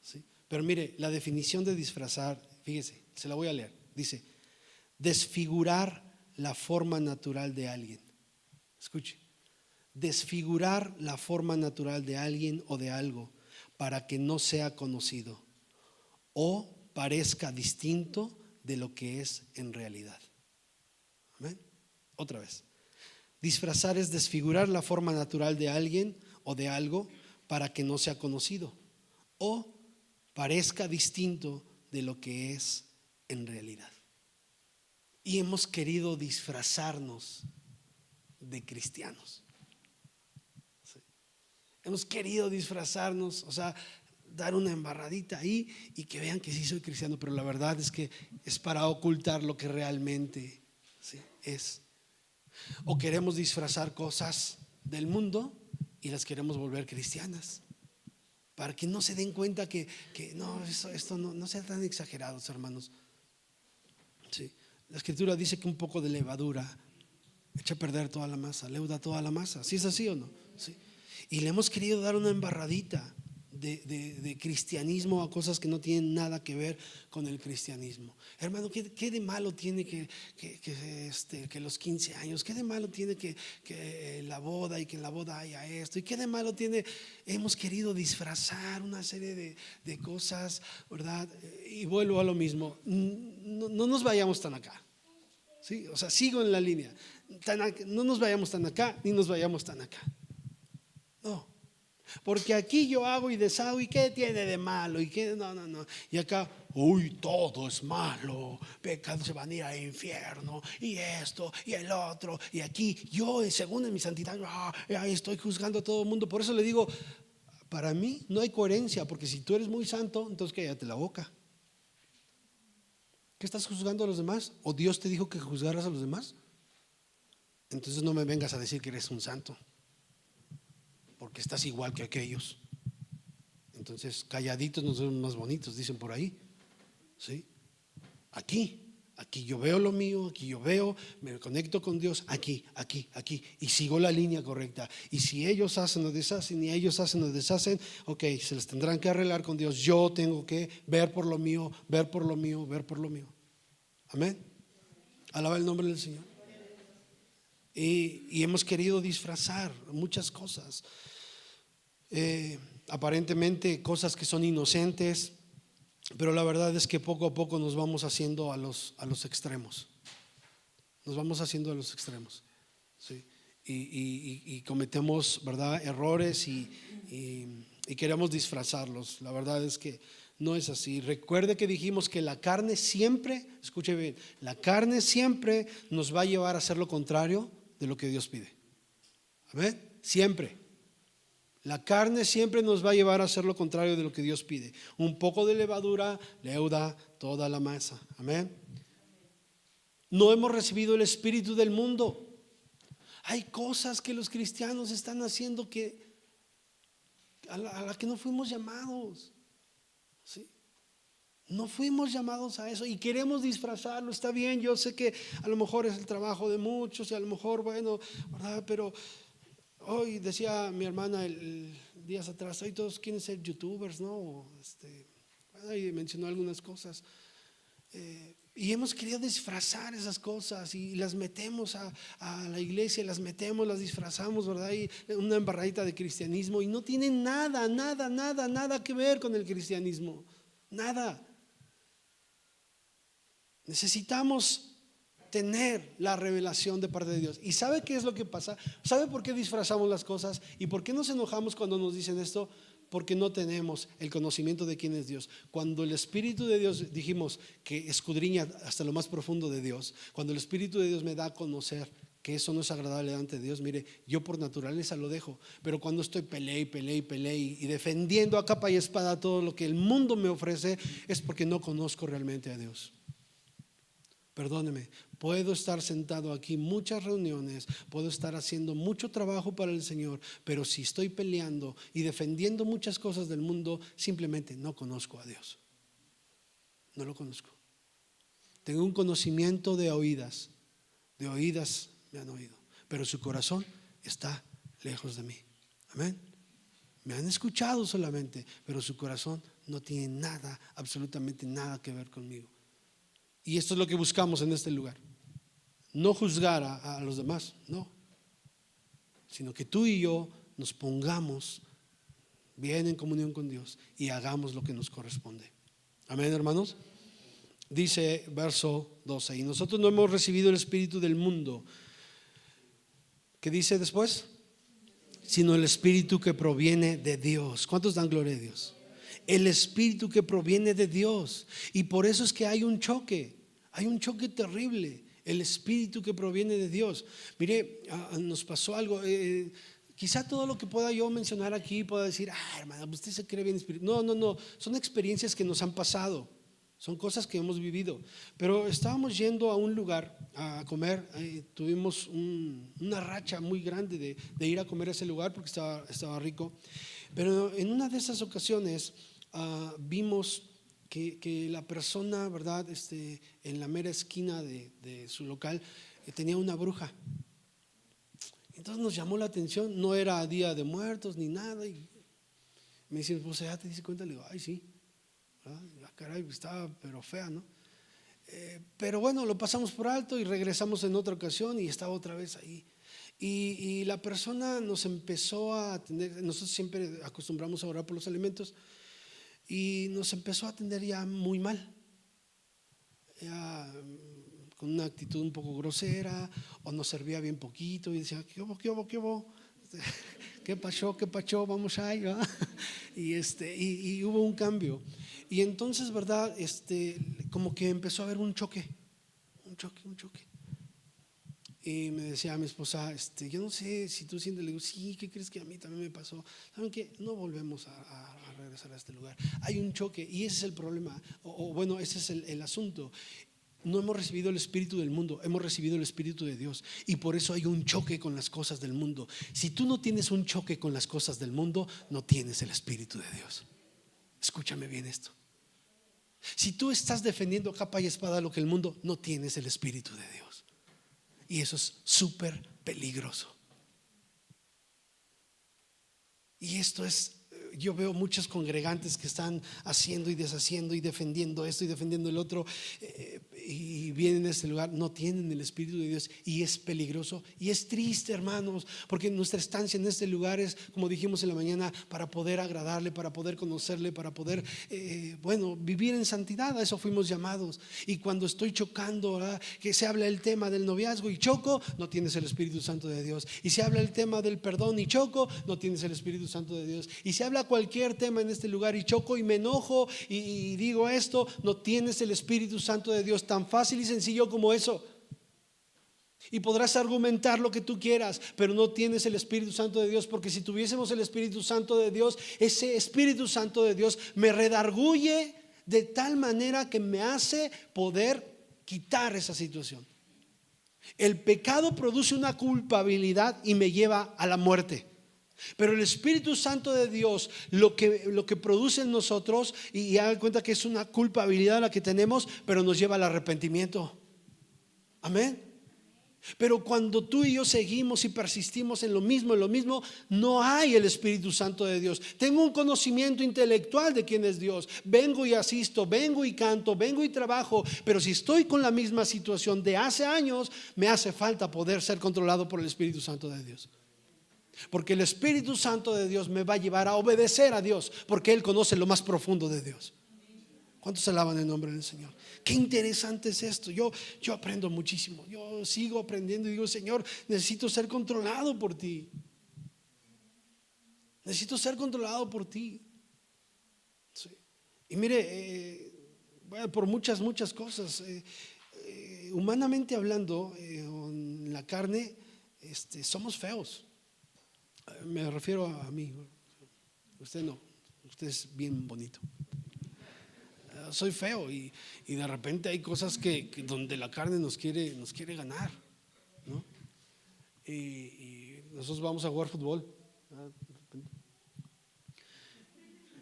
¿Sí? Pero mire, la definición de disfrazar, fíjese, se la voy a leer. Dice, desfigurar la forma natural de alguien. Escuche, desfigurar la forma natural de alguien o de algo para que no sea conocido o parezca distinto de lo que es en realidad. Amén. Otra vez. Disfrazar es desfigurar la forma natural de alguien o de algo para que no sea conocido o parezca distinto de lo que es en realidad. Y hemos querido disfrazarnos de cristianos. Sí. Hemos querido disfrazarnos, o sea, dar una embarradita ahí y que vean que sí soy cristiano, pero la verdad es que es para ocultar lo que realmente sí es. O queremos disfrazar cosas del mundo y las queremos volver cristianas, para que no se den cuenta que no, esto no sea tan exagerados, hermanos. Sí. La escritura dice que un poco de levadura echa a perder toda la masa, leuda toda la masa. ¿Sí es así o no? Sí. Y le hemos querido dar una embarradita de cristianismo a cosas que no tienen nada que ver con el cristianismo. Hermano, ¿qué de malo tiene que los 15 años? ¿Qué de malo tiene que la boda y que en la boda haya esto? ¿Y qué de malo tiene? Hemos querido disfrazar una serie de cosas, ¿verdad? Y vuelvo a lo mismo, no nos vayamos tan acá. ¿Sí? O sea, sigo en la línea. No nos vayamos tan acá ni nos vayamos tan acá. No, porque aquí yo hago y deshago y qué tiene de malo y qué no. Y acá, uy, todo es malo, pecados se van a ir al infierno y esto y el otro. Y aquí yo, según en mi santidad, estoy juzgando a todo el mundo. Por eso le digo, para mí no hay coherencia, porque si tú eres muy santo, entonces cállate la boca. ¿Qué estás juzgando a los demás? ¿O Dios te dijo que juzgaras a los demás? Entonces no me vengas a decir que eres un santo, porque estás igual que aquellos. Entonces calladitos nos vemos más bonitos, dicen por ahí. ¿Sí? Aquí yo veo lo mío, aquí yo veo, me conecto con Dios, aquí, y sigo la línea correcta. Y si ellos hacen o deshacen, y ellos hacen o deshacen, ok, se les tendrán que arreglar con Dios. Yo tengo que ver por lo mío, ver por lo mío, ver por lo mío. Amén. Alaba el nombre del Señor. Y hemos querido disfrazar muchas cosas, aparentemente cosas que son inocentes, pero la verdad es que poco a poco nos vamos haciendo a los extremos. Nos vamos haciendo a los extremos, ¿sí? Y cometemos, ¿verdad?, errores y queremos disfrazarlos. La verdad es que no es así. Recuerde que dijimos que la carne siempre, escuche bien, la carne siempre nos va a llevar a hacer lo contrario de lo que Dios pide. Amén. Siempre. La carne siempre nos va a llevar a hacer lo contrario de lo que Dios pide. Un poco de levadura leuda toda la masa. Amén. No hemos recibido el espíritu del mundo. Hay cosas que los cristianos están haciendo a la que no fuimos llamados. ¿Sí? No fuimos llamados a eso y queremos disfrazarlo. Está bien, yo sé que a lo mejor es el trabajo de muchos y a lo mejor, bueno, ¿verdad? Pero hoy decía mi hermana días atrás, hoy todos quieren ser youtubers, ¿no? Y mencionó algunas cosas. Y hemos querido disfrazar esas cosas y las metemos a la iglesia, las disfrazamos, ¿verdad? Y una embarradita de cristianismo y no tiene nada que ver con el cristianismo. Nada. Necesitamos tener la revelación de parte de Dios. ¿Y sabe qué es lo que pasa? ¿Sabe por qué disfrazamos las cosas? ¿Y por qué nos enojamos cuando nos dicen esto? Porque no tenemos el conocimiento de quién es Dios. Cuando el Espíritu de Dios, dijimos que escudriña hasta lo más profundo de Dios, cuando el Espíritu de Dios me da a conocer que eso no es agradable delante de Dios, mire, yo por naturaleza lo dejo. Pero cuando estoy peleé y defendiendo a capa y espada todo lo que el mundo me ofrece, es porque no conozco realmente a Dios. Perdóneme, puedo estar sentado aquí muchas reuniones, puedo estar haciendo mucho trabajo para el Señor, pero si estoy peleando y defendiendo muchas cosas del mundo, simplemente no conozco a Dios. No lo conozco. Tengo un conocimiento de oídas me han oído, pero su corazón está lejos de mí. Amén. Me han escuchado solamente, pero su corazón no tiene nada, absolutamente nada que ver conmigo. Y esto es lo que buscamos en este lugar. No juzgar a los demás, no. Sino que tú y yo nos pongamos bien en comunión con Dios y hagamos lo que nos corresponde. Amén, hermanos. Dice verso 12: y nosotros no hemos recibido el espíritu del mundo. ¿Qué dice después? Sino el espíritu que proviene de Dios. ¿Cuántos dan gloria a Dios? El espíritu que proviene de Dios. Y por eso es que hay un choque terrible. El espíritu que proviene de Dios. Mire, nos pasó algo. quizá todo lo que pueda yo mencionar aquí pueda decir, hermano, usted se cree bien espiritual. No, son experiencias que nos han pasado, son cosas que hemos vivido. Pero estábamos yendo a un lugar a comer, tuvimos una racha muy grande de ir a comer a ese lugar porque estaba rico. Pero en una de esas ocasiones vimos que la persona, ¿verdad? En la mera esquina de su local tenía una bruja. Entonces nos llamó la atención, no era Día de Muertos ni nada. Y me dice, pues ya te diste cuenta. Le digo, ay, sí. Caray, estaba pero fea, ¿no? Pero bueno, lo pasamos por alto y regresamos en otra ocasión y estaba otra vez ahí. Y la persona nos empezó a atender. Nosotros siempre acostumbramos a orar por los alimentos y nos empezó a atender ya muy mal, ya con una actitud un poco grosera, o nos servía bien poquito y decía, ¿qué hubo? ¿Qué pasó? Vamos ahí, ¿verdad? Y hubo un cambio. Y entonces, ¿verdad? Como que empezó a haber un choque. Y me decía a mi esposa, yo no sé si tú sientes. Le digo, sí, ¿qué crees que a mí también me pasó? ¿Saben qué? No volvemos a regresar a este lugar. Hay un choque y ese es el problema, o bueno, ese es el asunto. No hemos recibido el espíritu del mundo, hemos recibido el espíritu de Dios, y por eso hay un choque con las cosas del mundo. Si tú no tienes un choque con las cosas del mundo, no tienes el espíritu de Dios. Escúchame bien esto. Si tú estás defendiendo a capa y espada lo que el mundo, no tienes el espíritu de Dios, y eso es súper peligroso. Y esto es, yo veo muchos congregantes que están haciendo y deshaciendo y defendiendo esto y defendiendo el otro, y vienen a este lugar, no tienen el espíritu de Dios, y es peligroso y es triste, hermanos, porque nuestra estancia en este lugar es, como dijimos en la mañana, para poder agradarle, para poder conocerle, para poder vivir en santidad. A eso fuimos llamados. Y cuando estoy chocando, ¿verdad?, que se habla el tema del noviazgo y choco, no tienes el Espíritu Santo de Dios. Y se habla el tema del perdón y choco, no tienes el Espíritu Santo de Dios. Y se habla cualquier tema en este lugar y choco y me enojo y digo esto, no tienes el Espíritu Santo de Dios. Tan fácil y sencillo como eso. Y podrás argumentar lo que tú quieras, pero no tienes el Espíritu Santo de Dios, porque si tuviésemos el Espíritu Santo de Dios, ese Espíritu Santo de Dios me redarguye de tal manera que me hace poder quitar esa situación. El pecado produce una culpabilidad y me lleva a la muerte. Pero el Espíritu Santo de Dios lo que produce en nosotros, y hagan cuenta que es una culpabilidad la que tenemos, pero nos lleva al arrepentimiento. Amén. Pero cuando tú y yo seguimos y persistimos en lo mismo, no hay el Espíritu Santo de Dios. Tengo un conocimiento intelectual de quién es Dios. Vengo y asisto, vengo y canto, vengo y trabajo. Pero si estoy con la misma situación de hace años, me hace falta poder ser controlado por el Espíritu Santo de Dios. Porque el Espíritu Santo de Dios me va a llevar a obedecer a Dios, porque Él conoce lo más profundo de Dios. ¿Cuántos alaban el nombre del Señor? Qué interesante es esto. Yo aprendo muchísimo. Yo sigo aprendiendo y digo, Señor, necesito ser controlado por ti. Necesito ser controlado por ti. Sí. Y mire, por muchas cosas, humanamente hablando, en la carne, somos feos. Me refiero a mí. Usted no. Usted es bien bonito. Soy feo y de repente hay cosas que donde la carne nos quiere ganar, ¿no? Y nosotros vamos a jugar fútbol,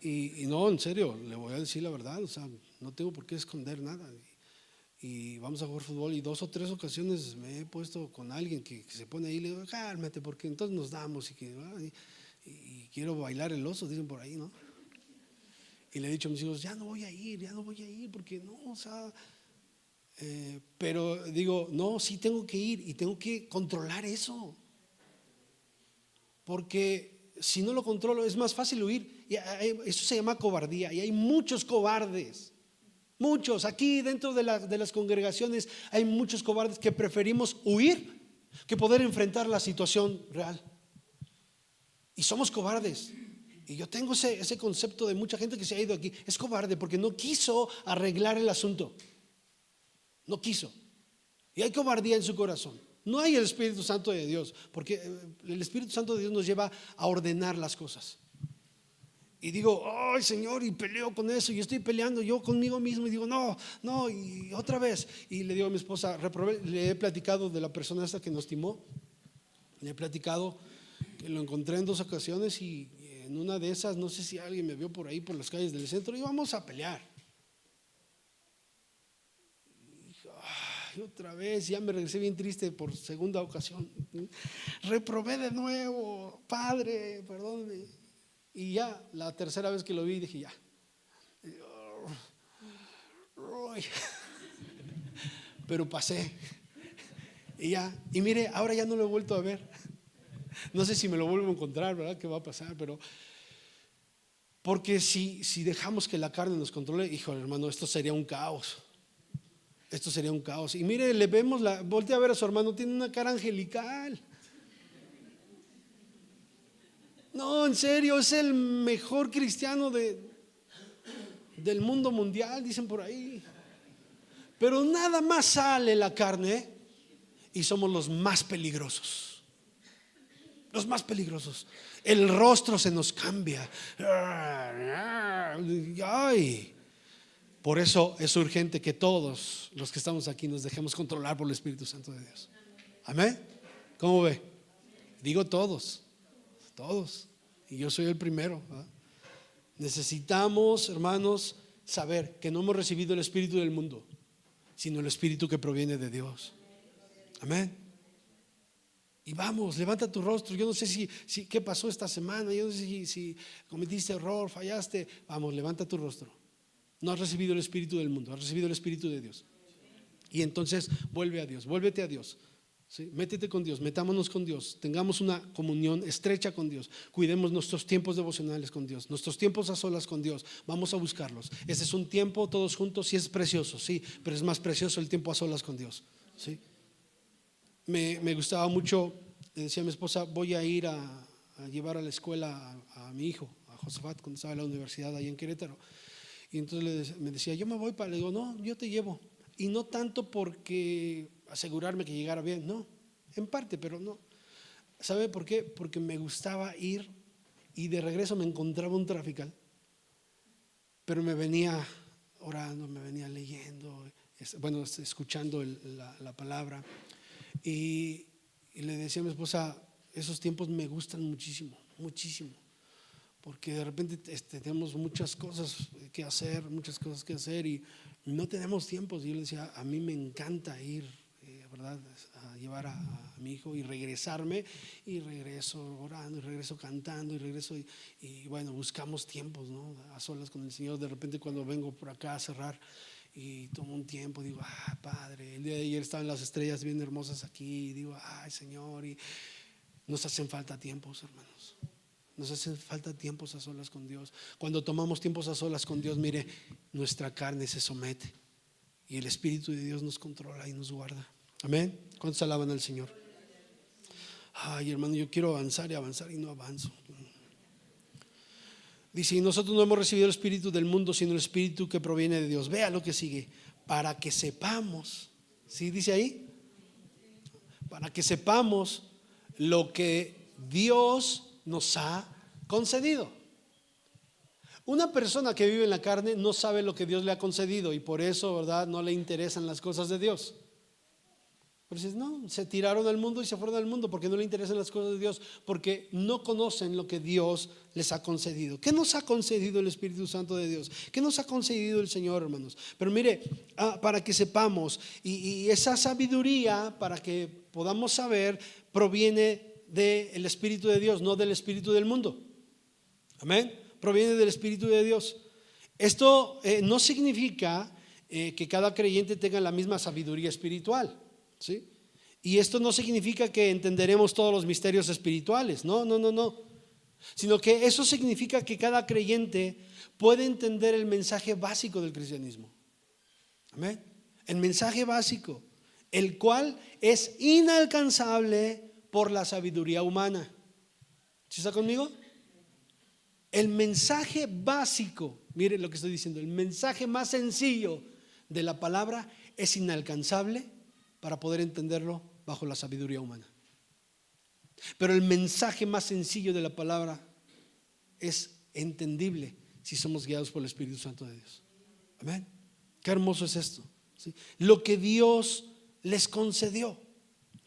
y no, en serio, le voy a decir la verdad, o sea, no tengo por qué esconder nada. Y vamos a jugar fútbol, y 2 o 3 ocasiones me he puesto con alguien que se pone ahí y le digo, cálmate, porque entonces nos damos y quiero bailar el oso, dicen por ahí, ¿no? Y le he dicho a mis hijos, ya no voy a ir, porque no, o sea, pero digo, no, sí tengo que ir y tengo que controlar eso, porque si no lo controlo es más fácil huir. Y eso se llama cobardía, y hay muchos cobardes, muchos. Aquí dentro de las congregaciones hay muchos cobardes que preferimos huir que poder enfrentar la situación real, y somos cobardes. Y yo tengo ese concepto de mucha gente que se ha ido aquí. Es cobarde porque no quiso arreglar el asunto. No quiso. Y hay cobardía en su corazón. No hay el Espíritu Santo de Dios, porque el Espíritu Santo de Dios nos lleva a ordenar las cosas. Y digo, ay Señor, y peleo con eso, y estoy peleando yo conmigo mismo, y digo, no, no, y otra vez. Y le digo a mi esposa, reprobé, le he platicado de la persona esta que nos timó, le he platicado que lo encontré en 2 ocasiones, y en una de esas, no sé si alguien me vio por ahí, por las calles del centro, y vamos a pelear. Y otra vez, ya me regresé bien triste por segunda ocasión. Reprobé de nuevo, Padre, perdóname. Y ya, la tercera vez que lo vi, dije ya. Pero pasé. Y ya, y mire, ahora ya no lo he vuelto a ver. No sé si me lo vuelvo a encontrar, ¿verdad? ¿Qué va a pasar? Pero porque si dejamos que la carne nos controle, híjole hermano, esto sería un caos. Esto sería un caos. Y mire, le vemos, voltea a ver a su hermano, tiene una cara angelical. No, en serio, es el mejor cristiano del mundo mundial, dicen por ahí. Pero nada más sale la carne y somos los más peligrosos. Los más peligrosos. El rostro se nos cambia. Ay. Por eso es urgente que todos los que estamos aquí nos dejemos controlar por el Espíritu Santo de Dios. Amén. ¿Cómo ve? Digo todos. Todos. Y yo soy el primero, ¿verdad? Necesitamos, hermanos, saber que no hemos recibido el espíritu del mundo, sino el espíritu que proviene de Dios. Amén. Y vamos, levanta tu rostro. Yo no sé si qué pasó esta semana. Yo no sé si cometiste error, fallaste. Vamos, levanta tu rostro. No has recibido el espíritu del mundo, has recibido el espíritu de Dios. Y entonces vuelve a Dios, vuélvete a Dios. ¿Sí? Métete con Dios, metámonos con Dios, tengamos una comunión estrecha con Dios, cuidemos nuestros tiempos devocionales con Dios, nuestros tiempos a solas con Dios, vamos a buscarlos. Ese es un tiempo todos juntos, sí es precioso, sí, pero es más precioso el tiempo a solas con Dios. ¿Sí? Me gustaba mucho, le decía a mi esposa, voy a ir a llevar a la escuela a mi hijo, a Josafat, cuando estaba en la universidad allá en Querétaro. Y entonces me decía, yo me voy le digo, no, yo te llevo. Y no tanto porque asegurarme que llegara bien, no, en parte, pero no. ¿Sabe por qué? Porque me gustaba ir y de regreso me encontraba un trafical, pero me venía orando, me venía leyendo, bueno, escuchando la palabra. Y le decía a mi esposa, esos tiempos me gustan muchísimo, muchísimo. Porque de repente tenemos muchas cosas que hacer, y no tenemos tiempos. Y yo le decía, a mí me encanta ir, ¿verdad? A llevar a mi hijo y regresarme, y regreso orando, y regreso cantando, y regreso y bueno, buscamos tiempos, ¿no? A solas con el Señor. De repente cuando vengo por acá a cerrar y tomo un tiempo, digo, Padre, el día de ayer estaban las estrellas bien hermosas aquí, y digo, ay Señor, y nos hacen falta tiempos, hermanos. Nos hacen falta tiempos a solas con Dios. Cuando tomamos tiempos a solas con Dios, mire, nuestra carne se somete y el Espíritu de Dios nos controla y nos guarda. Amén. ¿Cuántos alaban al Señor? Ay, hermano, yo quiero avanzar y no avanzo. Dice, y nosotros no hemos recibido el espíritu del mundo, sino el espíritu que proviene de Dios. Vea lo que sigue. Para que sepamos, ¿sí dice ahí? Para que sepamos lo que Dios nos ha concedido. Una persona que vive en la carne no sabe lo que Dios le ha concedido, y por eso, ¿verdad?, no le interesan las cosas de Dios. Pero dices, no, se tiraron al mundo y se fueron al mundo porque no le interesan las cosas de Dios, porque no conocen lo que Dios les ha concedido. ¿Qué nos ha concedido el Espíritu Santo de Dios? ¿Qué nos ha concedido el Señor, hermanos? Pero mire, para que sepamos, y esa sabiduría, para que podamos saber, proviene del Espíritu de Dios, no del Espíritu del mundo. Amén. Proviene del Espíritu de Dios. Esto no significa que cada creyente tenga la misma sabiduría espiritual, ¿sí? Y esto no significa que entenderemos todos los misterios espirituales, no. Sino que eso significa que cada creyente puede entender el mensaje básico del cristianismo. Amén. El mensaje básico, el cual es inalcanzable por la sabiduría humana. ¿Sí está conmigo? El mensaje básico, mire lo que estoy diciendo, el mensaje más sencillo de la palabra es inalcanzable para poder entenderlo bajo la sabiduría humana. Pero el mensaje más sencillo de la palabra es entendible si somos guiados por el Espíritu Santo de Dios. Amén. Qué hermoso es esto, ¿sí? Lo que Dios les concedió,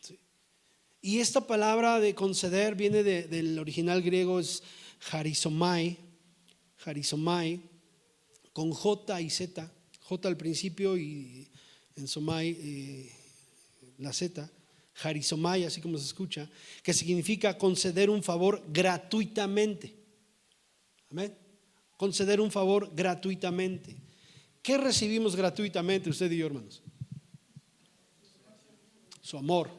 ¿sí? Y esta palabra de conceder viene del original griego, es charizomai, con J y Z, J al principio y en somai la Z, charizomai, así como se escucha, que significa conceder un favor gratuitamente. Amén. Conceder un favor gratuitamente. ¿Qué recibimos gratuitamente usted y yo, hermanos? Su amor,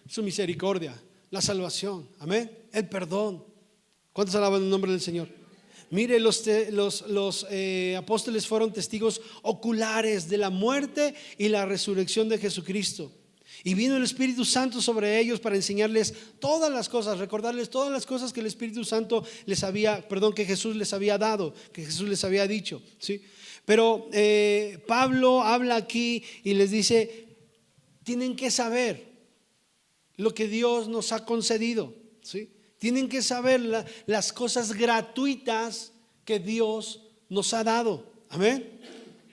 su misericordia, la salvación, amén, el perdón. ¿Cuántos alaban el nombre del Señor? Mire, los apóstoles fueron testigos oculares de la muerte y la resurrección de Jesucristo. Y vino el Espíritu Santo sobre ellos para enseñarles todas las cosas, recordarles todas las cosas que el Espíritu Santo que Jesús les había dado, que Jesús les había dicho, ¿sí? Pero Pablo habla aquí y les dice: tienen que saber lo que Dios nos ha concedido, ¿sí? Tienen que saber las cosas gratuitas que Dios nos ha dado. Amén.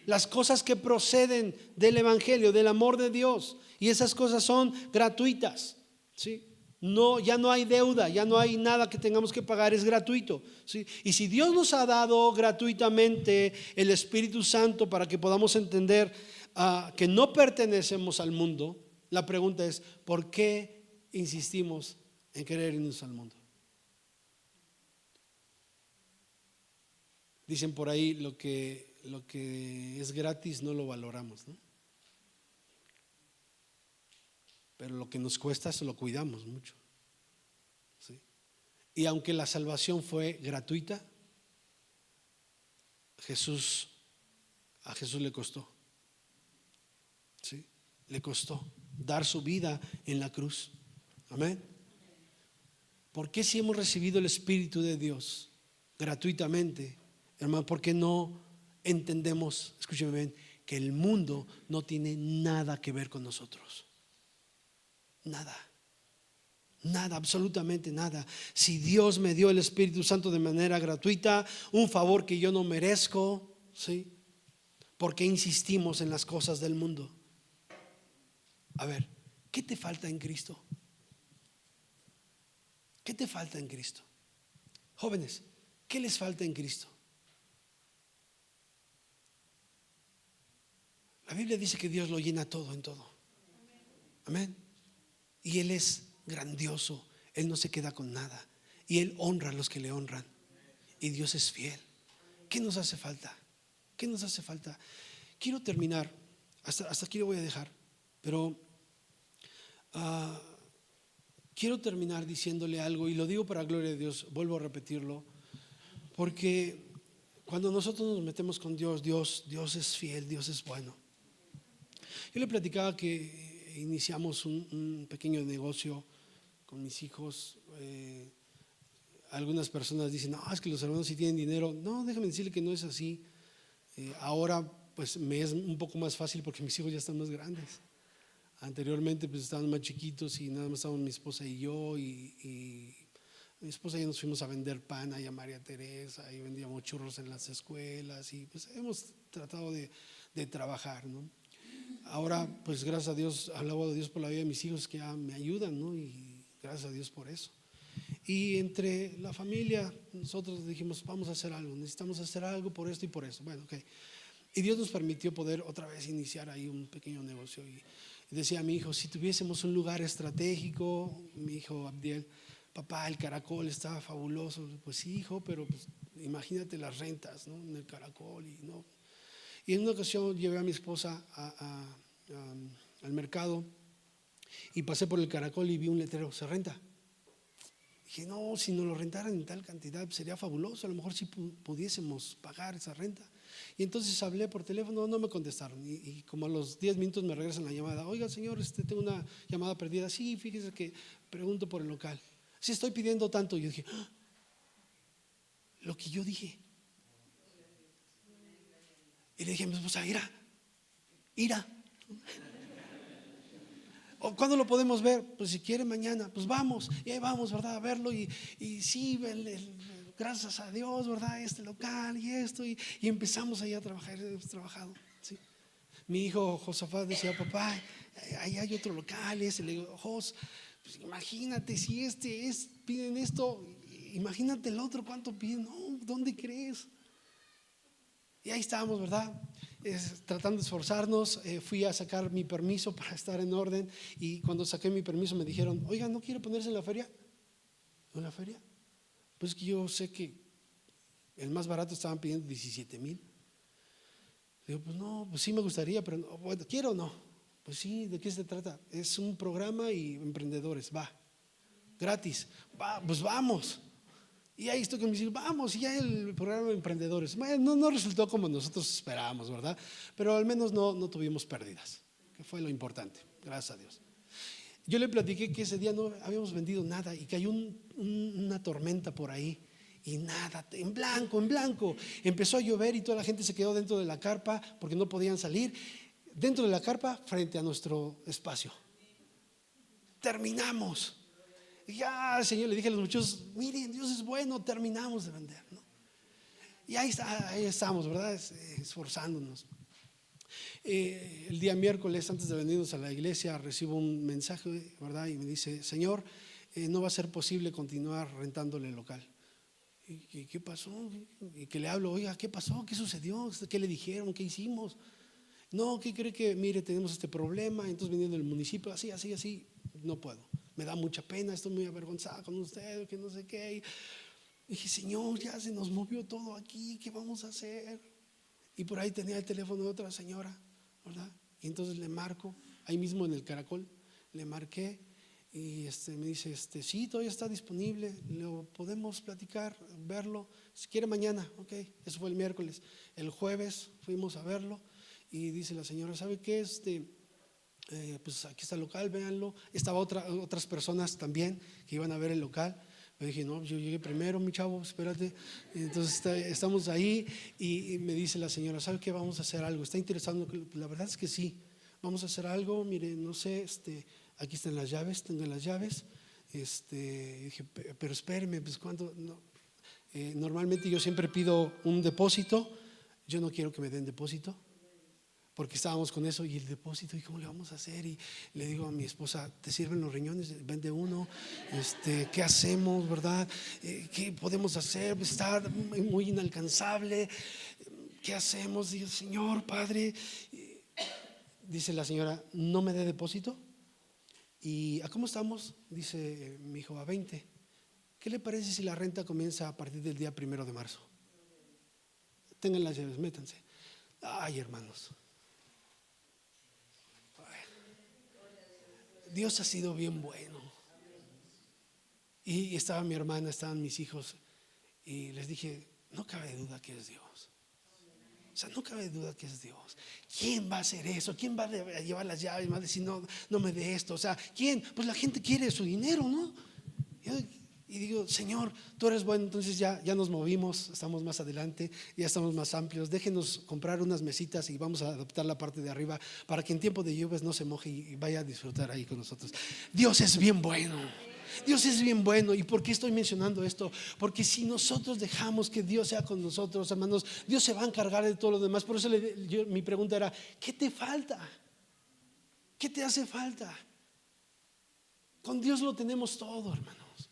Las cosas que proceden del Evangelio, del amor de Dios. Y esas cosas son gratuitas, ¿sí? No, ya no hay deuda, ya no hay nada que tengamos que pagar, es gratuito, ¿sí? Y si Dios nos ha dado gratuitamente el Espíritu Santo para que podamos entender que no pertenecemos al mundo, la pregunta es: ¿por qué insistimos en querer irnos al mundo? Dicen por ahí, lo que es gratis no lo valoramos, ¿no? Pero lo que nos cuesta se lo cuidamos mucho, ¿sí? Y aunque la salvación fue gratuita, a Jesús le costó, ¿sí? Le costó dar su vida en la cruz. Amén. ¿Por qué, si hemos recibido el Espíritu de Dios gratuitamente, hermano, por qué no entendemos, escúcheme bien, que el mundo no tiene nada que ver con nosotros? Nada, nada, absolutamente nada. Si Dios me dio el Espíritu Santo de manera gratuita, un favor que yo no merezco, ¿sí? ¿Por qué insistimos en las cosas del mundo? A ver, ¿qué te falta en Cristo? ¿Qué te falta en Cristo? Jóvenes, ¿qué les falta en Cristo? La Biblia dice que Dios lo llena todo en todo. Amén. Y Él es grandioso, Él no se queda con nada, y Él honra a los que le honran, y Dios es fiel. ¿Qué nos hace falta? ¿Qué nos hace falta? Quiero terminar, hasta aquí lo voy a dejar, pero quiero terminar diciéndole algo, y lo digo para gloria de Dios, vuelvo a repetirlo, porque cuando nosotros nos metemos con Dios, Dios es fiel, Dios es bueno. Yo le platicaba que iniciamos un pequeño negocio con mis hijos. Algunas personas dicen: no, es que los hermanos sí tienen dinero. No, déjame decirle que no es así. Ahora pues me es un poco más fácil porque mis hijos ya están más grandes. Anteriormente pues estaban más chiquitos y nada más estábamos mi esposa y yo, y mi esposa y yo nos fuimos a vender pan allá a María Teresa, y vendíamos churros en las escuelas, y pues hemos tratado de trabajar, ¿no? Ahora pues gracias a Dios, alabo a Dios por la vida de mis hijos que ya me ayudan, ¿no? Y gracias a Dios por eso. Y entre la familia nosotros dijimos: vamos a hacer algo, necesitamos hacer algo por esto y por eso. Bueno, ok. Y Dios nos permitió poder otra vez iniciar ahí un pequeño negocio. Y decía a mi hijo: si tuviésemos un lugar estratégico, mi hijo Abdiel: papá, el Caracol está fabuloso. Pues sí, hijo, pero pues imagínate las rentas, ¿no? En el Caracol. Y en una ocasión llevé a mi esposa al mercado y pasé por el Caracol y vi un letrero: se renta. Dije: no, si nos lo rentaran en tal cantidad sería fabuloso, a lo mejor sí pudiésemos pagar esa renta. Y entonces hablé por teléfono, no me contestaron, y como a los 10 minutos me regresan la llamada: oiga señor, tengo una llamada perdida. Sí, fíjese que pregunto por el local. Sí, estoy pidiendo tanto. Y yo dije: lo que yo dije. Y le dije a mi esposa: ira. ¿O cuándo lo podemos ver? Pues si quiere mañana, pues vamos. Y ahí vamos, ¿verdad? A verlo y sí, gracias a Dios, ¿verdad? Este local y esto. Y empezamos ahí a trabajar, hemos trabajado, ¿sí? Mi hijo Josafat decía, papá, ahí hay otro local. Y le digo, Jos, pues imagínate si piden esto, imagínate el otro, ¿cuánto piden? No, ¿dónde crees? Y ahí estábamos, ¿verdad? Tratando de esforzarnos. Fui a sacar mi permiso para estar en orden. Y cuando saqué mi permiso me dijeron, oiga, ¿no quiere ponerse en la feria? ¿En la feria? Pues que yo sé que el más barato estaban pidiendo 17,000. Digo, pues no, pues sí me gustaría, pero no, bueno, ¿quiero o no? Pues sí, ¿de qué se trata? Es un programa y emprendedores, va, gratis, va, pues vamos. Y ahí estoy con mis hijos, vamos, y ya el programa de emprendedores. Bueno, no resultó como nosotros esperábamos, ¿verdad? Pero al menos no tuvimos pérdidas, que fue lo importante, gracias a Dios. Yo le platiqué que ese día no habíamos vendido nada y cayó una tormenta por ahí. Y nada, en blanco. Empezó a llover y toda la gente se quedó dentro de la carpa porque no podían salir. Dentro de la carpa, frente a nuestro espacio. Terminamos. Y ya, Señor, le dije a los muchachos, miren, Dios es bueno, terminamos de vender, ¿no? Y ahí estamos, ¿verdad? Esforzándonos. El día miércoles, antes de venirnos a la iglesia, recibo un mensaje, ¿verdad? Y me dice, Señor, no va a ser posible continuar rentándole el local. ¿Y qué pasó? Y que le hablo, oiga, ¿qué pasó? ¿Qué sucedió? ¿Qué le dijeron? ¿Qué hicimos? No, ¿qué cree que? Mire, tenemos este problema. Entonces viniendo del municipio, así, no puedo. Me da mucha pena, estoy muy avergonzada con usted, que no sé qué. Y dije, Señor, ya se nos movió todo aquí, ¿qué vamos a hacer? Y por ahí tenía el teléfono de otra señora, ¿verdad? Y entonces le marco, ahí mismo en el Caracol, le marqué. Y me dice, sí, todavía está disponible, lo podemos platicar, verlo, si quiere mañana, ok. Eso fue el miércoles. El jueves fuimos a verlo y dice la señora, ¿sabe qué? Pues aquí está el local, véanlo. Estaba otras personas también que iban a ver el local. Yo dije, no, yo llegué primero, mi chavo, espérate. Entonces estamos ahí y me dice la señora, ¿sabe qué? Vamos a hacer algo, ¿está interesado? La verdad es que sí, vamos a hacer algo, mire, no sé, aquí están las llaves, tengo las llaves. Dije, pero espéreme, pues cuánto. No. Normalmente yo siempre pido un depósito. Yo no quiero que me den depósito, porque estábamos con eso y el depósito, ¿y cómo le vamos a hacer? Y le digo a mi esposa, ¿te sirven los riñones? Vende uno. ¿Qué hacemos, verdad? ¿Qué podemos hacer? Está muy inalcanzable. ¿Qué hacemos? Digo, Señor, Padre. Dice la señora, ¿no me dé depósito? ¿Y a cómo estamos? Dice mi hijo, a 20. ¿Qué le parece si la renta comienza a partir del día 1 de marzo? Tengan las llaves, métanse. Ay, hermanos, Dios ha sido bien bueno. Y estaba mi hermana, estaban mis hijos, y les dije, no cabe duda que es Dios. O sea, no cabe duda que es Dios. ¿Quién va a hacer eso? ¿Quién va a llevar las llaves? Va a decir, no me dé esto. O sea, ¿quién? Pues la gente quiere su dinero, ¿no? Y digo, Señor, tú eres bueno. Entonces ya nos movimos, estamos más adelante, ya estamos más amplios. Déjenos comprar unas mesitas y vamos a adaptar la parte de arriba para que en tiempo de lluvias no se moje y vaya a disfrutar ahí con nosotros. Dios es bien bueno. Dios es bien bueno. ¿Y por qué estoy mencionando esto? Porque si nosotros dejamos que Dios sea con nosotros, hermanos, Dios se va a encargar de todo lo demás. Por eso mi pregunta era, ¿qué te falta? ¿Qué te hace falta? Con Dios lo tenemos todo, hermanos.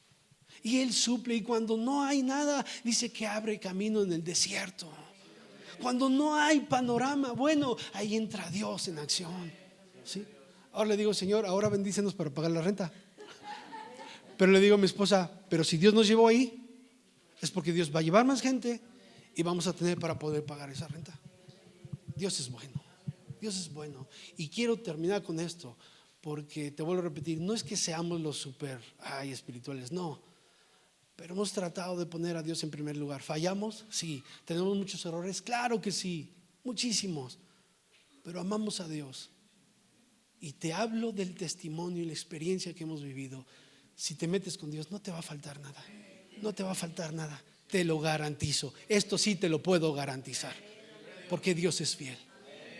Y Él suple. Y cuando no hay nada, dice que abre camino en el desierto. Cuando no hay panorama, bueno, ahí entra Dios en acción, ¿sí? Ahora le digo, Señor, ahora bendícenos para pagar la renta. Pero le digo a mi esposa, pero si Dios nos llevó ahí, es porque Dios va a llevar más gente y vamos a tener para poder pagar esa renta. Dios es bueno, Dios es bueno. Y quiero terminar con esto, porque te vuelvo a repetir, no es que seamos los super espirituales, no. Pero hemos tratado de poner a Dios en primer lugar. ¿Fallamos? Sí. ¿Tenemos muchos errores? Claro que sí, muchísimos. Pero amamos a Dios. Y te hablo del testimonio y la experiencia que hemos vivido. Si te metes con Dios, no te va a faltar nada. No te va a faltar nada. Te lo garantizo. Esto sí te lo puedo garantizar. Porque Dios es fiel.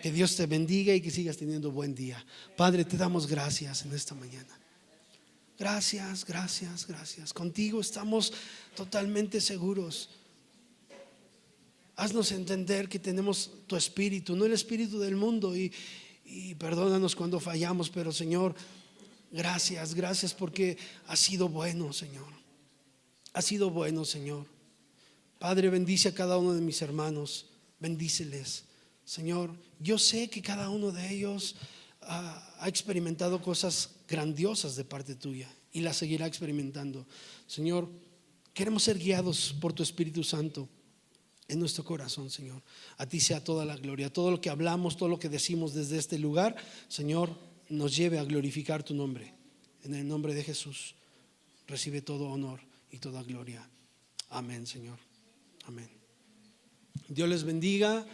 Que Dios te bendiga y que sigas teniendo buen día. Padre, te damos gracias en esta mañana. Gracias, gracias, gracias. Contigo estamos totalmente seguros. Haznos entender que tenemos tu espíritu, no el espíritu del mundo, y perdónanos cuando fallamos, pero Señor, gracias, gracias porque has sido bueno, Señor. Has sido bueno, Señor. Padre, bendice a cada uno de mis hermanos, bendíceles, Señor. Yo sé que cada uno de ellos ha experimentado cosas grandiosas de parte tuya y las seguirá experimentando. Señor, queremos ser guiados por tu Espíritu Santo en nuestro corazón, Señor. A ti sea toda la gloria. Todo lo que hablamos, todo lo que decimos desde este lugar, Señor, nos lleve a glorificar tu nombre. En el nombre de Jesús, recibe todo honor y toda gloria. Amén, Señor. Amén. Dios les bendiga.